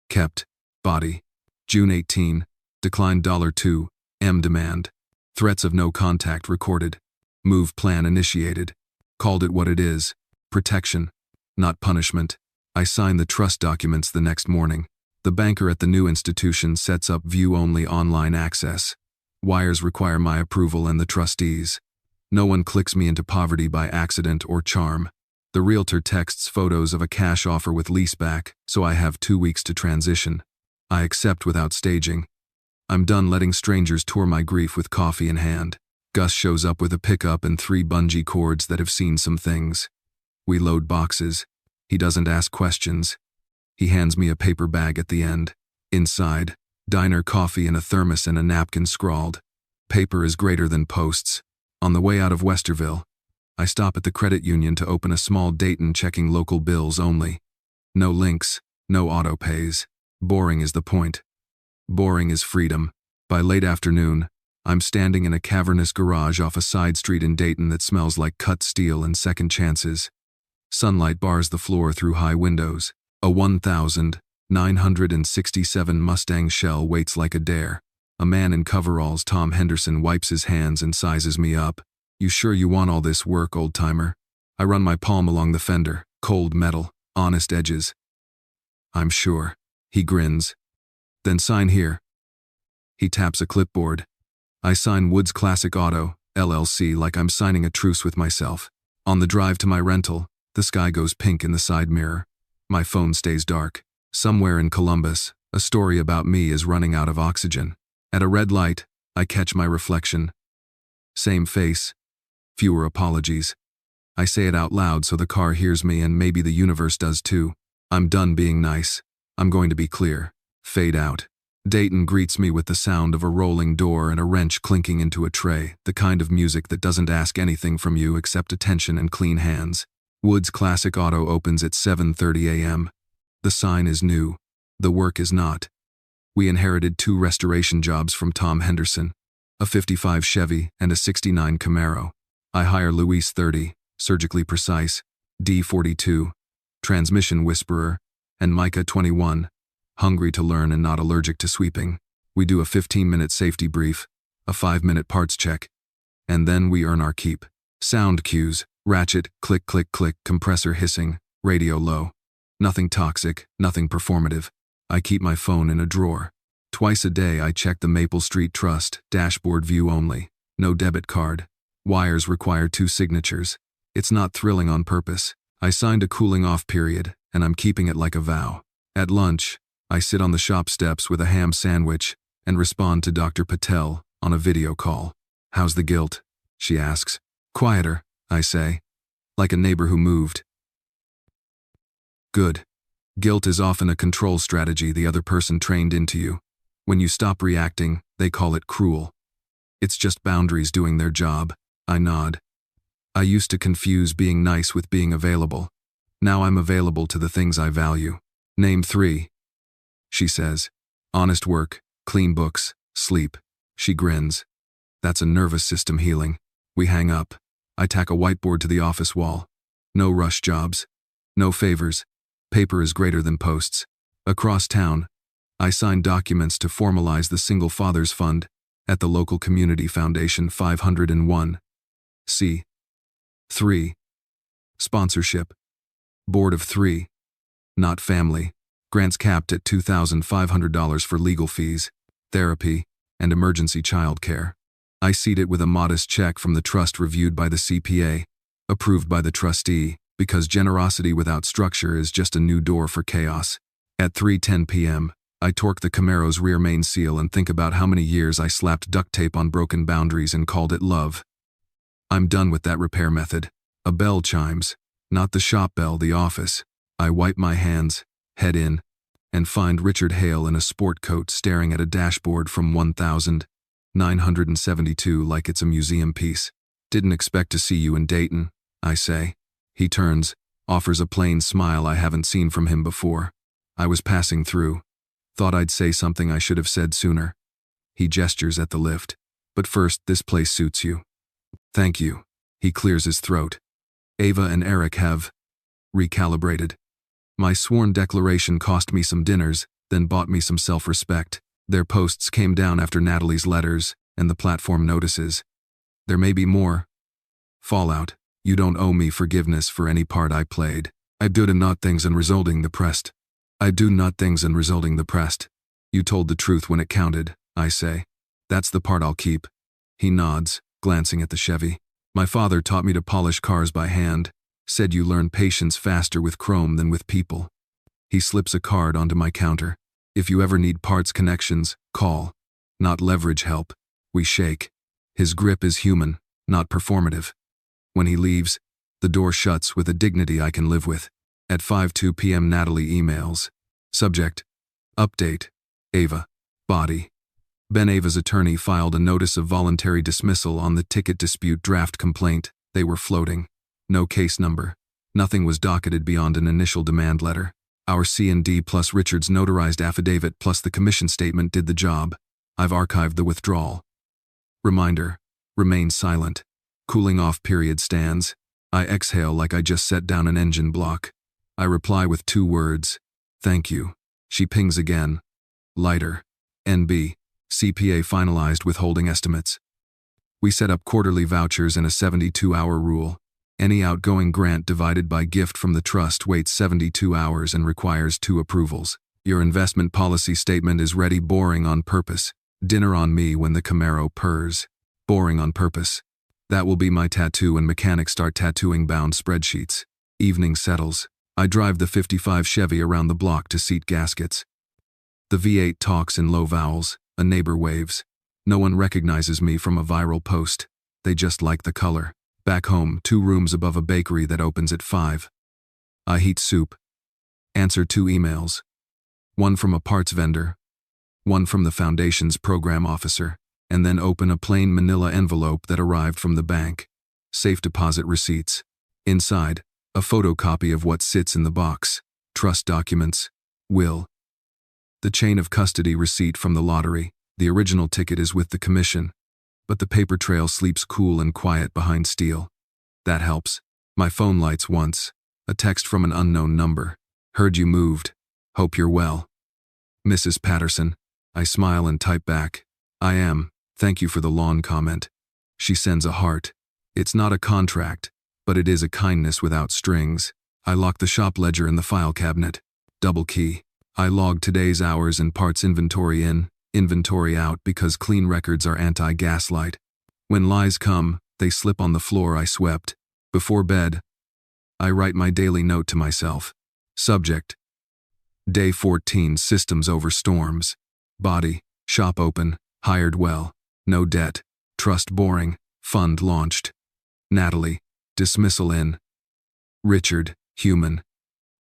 Kept. Body. June 18. Declined $2M demand. Threats of no contact recorded. Move plan initiated. Called it what it is. Protection. Not punishment. I sign the trust documents the next morning. The banker at the new institution sets up view-only online access. Wires require my approval and the trustees. No one clicks me into poverty by accident or charm. The realtor texts photos of a cash offer with leaseback, so I have 2 weeks to transition. I accept without staging. I'm done letting strangers tour my grief with coffee in hand. Gus shows up with a pickup and 3 bungee cords that have seen some things. We load boxes. He doesn't ask questions. He hands me a paper bag at the end. Inside, diner coffee in a thermos and a napkin scrawled. Paper is greater than posts. On the way out of Westerville, I stop at the credit union to open a small Dayton checking local bills only. No links, no auto pays. Boring is the point. Boring is freedom. By late afternoon, I'm standing in a cavernous garage off a side street in Dayton that smells like cut steel and second chances. Sunlight bars the floor through high windows. A 1,967 Mustang shell waits like a dare. A man in coveralls, Tom Henderson, wipes his hands and sizes me up. You sure you want all this work, old-timer? I run my palm along the fender. Cold metal, honest edges. I'm sure. He grins. Then sign here. He taps a clipboard. I sign Woods Classic Auto, LLC, like I'm signing a truce with myself. On the drive to my rental, the sky goes pink in the side mirror. My phone stays dark. Somewhere in Columbus, a story about me is running out of oxygen. At a red light, I catch my reflection. Same face. Fewer apologies. I say it out loud so the car hears me and maybe the universe does too. I'm done being nice. I'm going to be clear. Fade out. Dayton greets me with the sound of a rolling door and a wrench clinking into a tray, the kind of music that doesn't ask anything from you except attention and clean hands. Woods Classic Auto opens at 7:30 a.m. The sign is new. The work is not. We inherited 2 restoration jobs from Tom Henderson, a 55 Chevy and a 69 Camaro. I hire Luis 30, surgically precise, D42, transmission whisperer, and Micah 21, hungry to learn and not allergic to sweeping. We do a 15-minute safety brief, a 5-minute parts check, and then we earn our keep. Sound cues, ratchet, click, click, click, compressor hissing, radio low. Nothing toxic, nothing performative. I keep my phone in a drawer. Twice a day I check the Maple Street Trust, dashboard view only. No debit card. Wires require 2 signatures. It's not thrilling on purpose. I signed a cooling off period, and I'm keeping it like a vow. At lunch, I sit on the shop steps with a ham sandwich and respond to Dr. Patel on a video call. How's the guilt? She asks. Quieter, I say. Like a neighbor who moved. Good. Guilt is often a control strategy the other person trained into you. When you stop reacting, they call it cruel. It's just boundaries doing their job. I nod. I used to confuse being nice with being available. Now I'm available to the things I value. Name 3. She says. Honest work, clean books, sleep. She grins. That's a nervous system healing. We hang up. I tack a whiteboard to the office wall. No rush jobs. No favors. Paper is greater than posts. Across town, I sign documents to formalize the Single Fathers Fund at the local community foundation 501. C. 3. Sponsorship. Board of 3. Not family. Grants capped at $2,500 for legal fees, therapy, and emergency childcare. I seat it with a modest check from the trust reviewed by the CPA, approved by the trustee, because generosity without structure is just a new door for chaos. At 3:10 p.m., I torque the Camaro's rear main seal and think about how many years I slapped duct tape on broken boundaries and called it love. I'm done with that repair method. A bell chimes, not the shop bell, the office. I wipe my hands, head in, and find Richard Hale in a sport coat staring at a dashboard from 1972 like it's a museum piece. Didn't expect to see you in Dayton, I say. He turns, offers a plain smile I haven't seen from him before. I was passing through. Thought I'd say something I should have said sooner. He gestures at the lift. But first, this place suits you. Thank you. He clears his throat. Ava and Eric have recalibrated. My sworn declaration cost me some dinners, then bought me some self-respect. Their posts came down after Natalie's letters and the platform notices. There may be more. Fallout. You don't owe me forgiveness for any part I played. I do not things and resulting depressed. I do not things and resulting depressed. You told the truth when it counted, I say. That's the part I'll keep. He nods, glancing at the Chevy. My father taught me to polish cars by hand, said you learn patience faster with chrome than with people. He slips a card onto my counter. If you ever need parts connections, call. Not leverage help. We shake. His grip is human, not performative. When he leaves, the door shuts with a dignity I can live with. At 5:02 p.m. Natalie emails. Subject. Update. Ava. Body. Ben Ava's attorney filed a notice of voluntary dismissal on the ticket dispute draft complaint. They were floating. No case number. Nothing was docketed beyond an initial demand letter. Our C&D plus Richard's notarized affidavit plus the commission statement did the job. I've archived the withdrawal. Reminder. Remain silent. Cooling off period stands. I exhale like I just set down an engine block. I reply with 2 words. Thank you. She pings again. Lighter. NB. CPA finalized withholding estimates. We set up quarterly vouchers and a 72-hour rule. Any outgoing grant divided by gift from the trust waits 72 hours and requires 2 approvals. Your investment policy statement is ready. Boring on purpose. Dinner on me when the Camaro purrs. Boring on purpose. That will be my tattoo and mechanics start tattooing bound spreadsheets. Evening settles. I drive the 55 Chevy around the block to seat gaskets. The V8 talks in low vowels. A neighbor waves. No one recognizes me from a viral post. They just like the color. Back home, 2 rooms above a bakery that opens at 5. I heat soup. Answer 2 emails. One from a parts vendor. One from the foundation's program officer. And then open a plain manila envelope that arrived from the bank. Safe deposit receipts. Inside, a photocopy of what sits in the box. Trust documents. Will. The chain of custody receipt from the lottery. The original ticket is with the commission. But the paper trail sleeps cool and quiet behind steel. That helps. My phone lights once. A text from an unknown number. Heard you moved. Hope you're well. Mrs. Patterson. I smile and type back. I am. Thank you for the lawn comment. She sends a heart. It's not a contract, but it is a kindness without strings. I lock the shop ledger in the file cabinet. Double key. I log today's hours and parts inventory in, inventory out because clean records are anti-gaslight. When lies come, they slip on the floor I swept. Before bed, I write my daily note to myself. Subject. Day 14, systems over storms. Body, shop open, hired well, no debt, trust boring, fund launched. Natalie, dismissal in. Richard, human.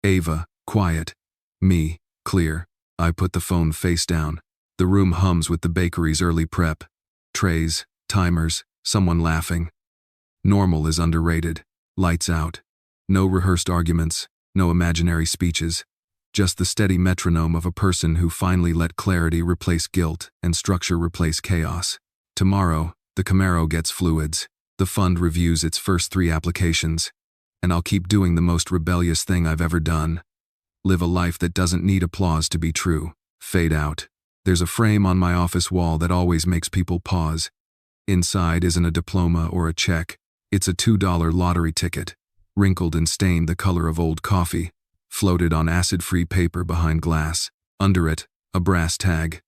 Ava, quiet. Me, clear. I put the phone face down. The room hums with the bakery's early prep. Trays, timers, someone laughing. Normal is underrated. Lights out. No rehearsed arguments, no imaginary speeches. Just the steady metronome of a person who finally let clarity replace guilt and structure replace chaos. Tomorrow, the Camaro gets fluids. The fund reviews its first 3 applications. And I'll keep doing the most rebellious thing I've ever done. Live a life that doesn't need applause to be true. Fade out. There's a frame on my office wall that always makes people pause. Inside isn't a diploma or a check. It's a $2 lottery ticket, wrinkled and stained the color of old coffee, floated on acid-free paper behind glass. Under it, a brass tag.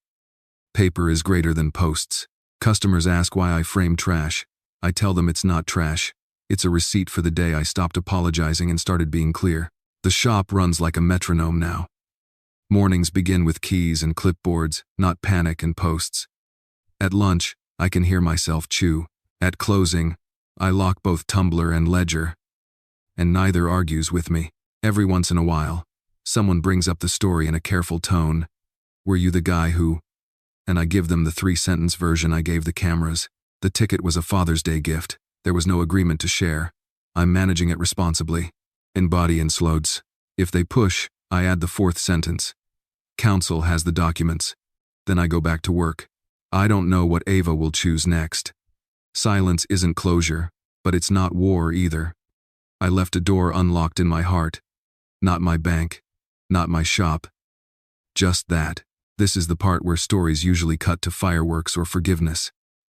Paper is greater than posts. Customers ask why I frame trash. I tell them it's not trash. It's a receipt for the day I stopped apologizing and started being clear. The shop runs like a metronome now. Mornings begin with keys and clipboards, not panic and posts. At lunch, I can hear myself chew. At closing, I lock both tumbler and ledger. And neither argues with me. Every once in a while, someone brings up the story in a careful tone. Were you the guy who? And I give them the 3-sentence version I gave the cameras. The ticket was a Father's Day gift. There was no agreement to share. I'm managing it responsibly. In body and slodes. If they push, I add the 4th sentence. Counsel has the documents. Then I go back to work. I don't know what Ava will choose next. Silence isn't closure, but it's not war either. I left a door unlocked in my heart. Not my bank. Not my shop. Just that. This is the part where stories usually cut to fireworks or forgiveness.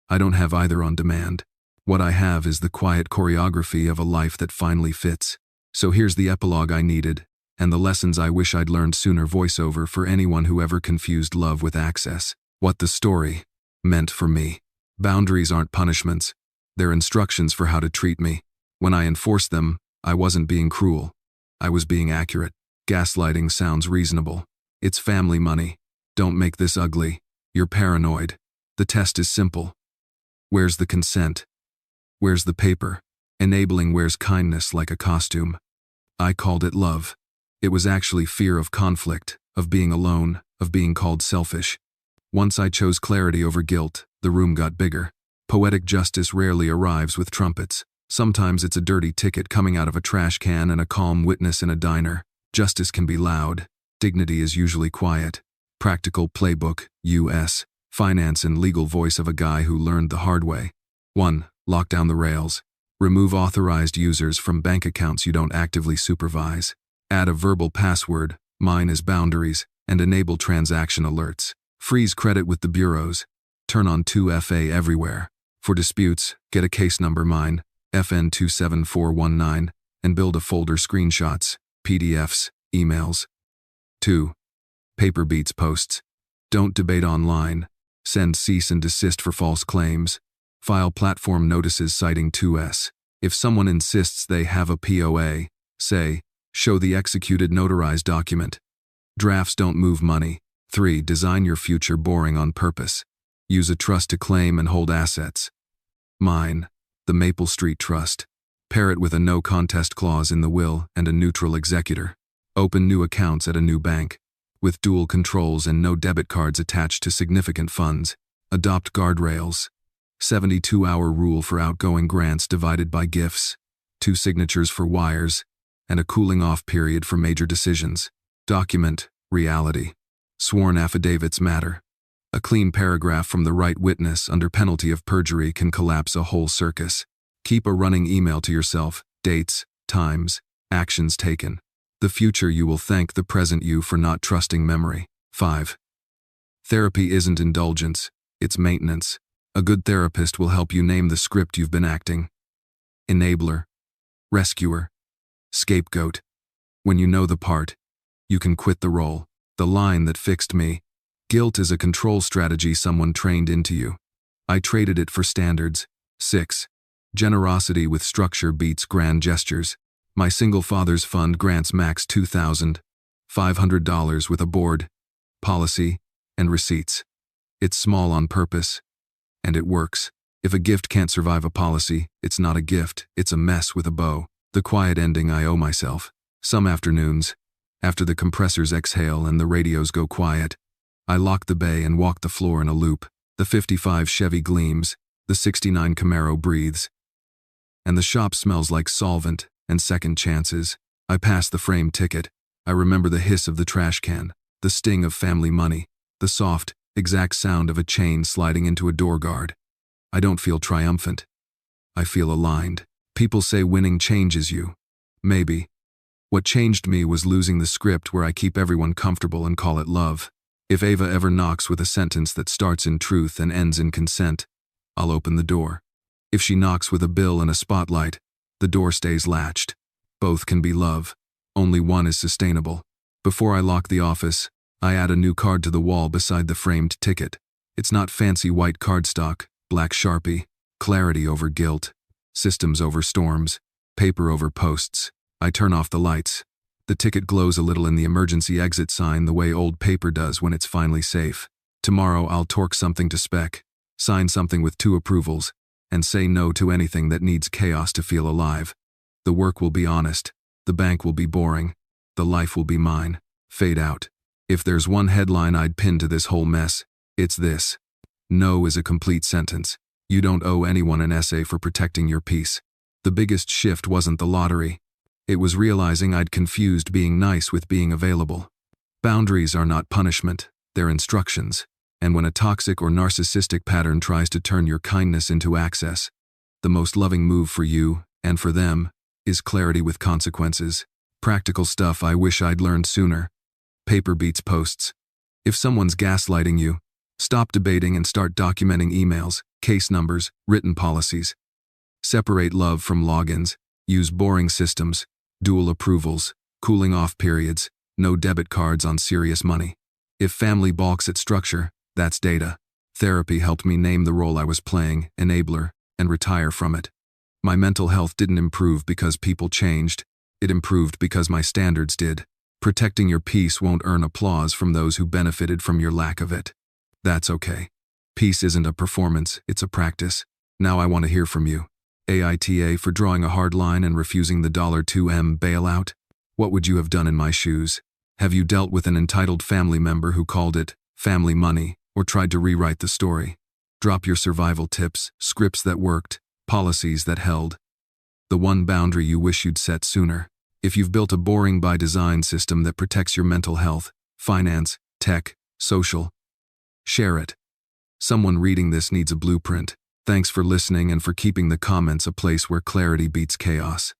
I don't have either on demand. What I have is the quiet choreography of a life that finally fits. So here's the epilogue I needed, and the lessons I wish I'd learned sooner. Voiceover for anyone who ever confused love with access. What the story meant for me. Boundaries aren't punishments. They're instructions for how to treat me. When I enforced them, I wasn't being cruel. I was being accurate. Gaslighting sounds reasonable. It's family money. Don't make this ugly. You're paranoid. The test is simple. Where's the consent? Where's the paper? Enabling wears kindness like a costume. I called it love. It was actually fear of conflict, of being alone, of being called selfish. Once I chose clarity over guilt, the room got bigger. Poetic justice rarely arrives with trumpets. Sometimes it's a dirty ticket coming out of a trash can and a calm witness in a diner. Justice can be loud. Dignity is usually quiet. Practical playbook, U.S. Finance and legal voice of a guy who learned the hard way. 1. Lock down the rails. Remove authorized users from bank accounts you don't actively supervise. Add a verbal password, mine is boundaries, and enable transaction alerts. Freeze credit with the bureaus. Turn on 2FA everywhere. For disputes, get a case number mine. FN27419, and build a folder screenshots, PDFs, emails. 2. Paper beats posts. Don't debate online. Send cease and desist for false claims. File platform notices citing 2S. If someone insists they have a POA, say, show the executed notarized document. Drafts don't move money. 3. Design your future boring on purpose. Use a trust to claim and hold assets. Mine, the Maple Street Trust. Pair it with a no contest clause in the will and a neutral executor. Open new accounts at a new bank, with dual controls and no debit cards attached to significant funds. Adopt guardrails. 72-hour rule for outgoing grants divided by gifts. 2 signatures for wires, and a cooling-off period for major decisions. Document reality. Sworn affidavits matter. A clean paragraph from the right witness under penalty of perjury can collapse a whole circus. Keep a running email to yourself, dates, times, actions taken. The future you will thank the present you for not trusting memory. 5. Therapy isn't indulgence, it's maintenance. A good therapist will help you name the script you've been acting. Enabler, rescuer, scapegoat. When you know the part, you can quit the role. The line that fixed me. Guilt is a control strategy someone trained into you. I traded it for standards. 6. Generosity with structure beats grand gestures. My single father's fund grants max $2,500 with a board, policy, and receipts. It's small on purpose, and it works. If a gift can't survive a policy, it's not a gift, it's a mess with a bow. The quiet ending I owe myself. Some afternoons, after the compressors exhale and the radios go quiet, I lock the bay and walk the floor in a loop. The 55 Chevy gleams, the 69 Camaro breathes, and the shop smells like solvent and second chances. I pass the framed ticket. I remember the hiss of the trash can, the sting of family money, the soft, exact sound of a chain sliding into a door guard. I don't feel triumphant. I feel aligned. People say winning changes you. Maybe. What changed me was losing the script where I keep everyone comfortable and call it love. If Ava ever knocks with a sentence that starts in truth and ends in consent, I'll open the door. If she knocks with a bill and a spotlight, the door stays latched. Both can be love. Only one is sustainable. Before I lock the office, I add a new card to the wall beside the framed ticket. It's not fancy white cardstock, black Sharpie, clarity over guilt, systems over storms, paper over posts. I turn off the lights. The ticket glows a little in the emergency exit sign the way old paper does when it's finally safe. Tomorrow I'll torque something to spec, sign something with 2 approvals, and say no to anything that needs chaos to feel alive. The work will be honest. The bank will be boring. The life will be mine. Fade out. If there's one headline I'd pin to this whole mess, it's this. No is a complete sentence. You don't owe anyone an essay for protecting your peace. The biggest shift wasn't the lottery. It was realizing I'd confused being nice with being available. Boundaries are not punishment, they're instructions. And when a toxic or narcissistic pattern tries to turn your kindness into access, the most loving move for you, and for them, is clarity with consequences. Practical stuff I wish I'd learned sooner. Paper beats posts. If someone's gaslighting you, stop debating and start documenting emails, case numbers, written policies. Separate love from logins. Use boring systems, dual approvals, cooling off periods, no debit cards on serious money. If family balks at structure, that's data. Therapy helped me name the role I was playing, enabler, and retire from it. My mental health didn't improve because people changed. It improved because my standards did. Protecting your peace won't earn applause from those who benefited from your lack of it. That's okay. Peace isn't a performance, it's a practice. Now I want to hear from you. AITA for drawing a hard line and refusing the $2M bailout? What would you have done in my shoes? Have you dealt with an entitled family member who called it family money or tried to rewrite the story? Drop your survival tips, scripts that worked, policies that held. The one boundary you wish you'd set sooner. If you've built a boring by design system that protects your mental health, finance, tech, social, share it. Someone reading this needs a blueprint. Thanks for listening and for keeping the comments a place where clarity beats chaos.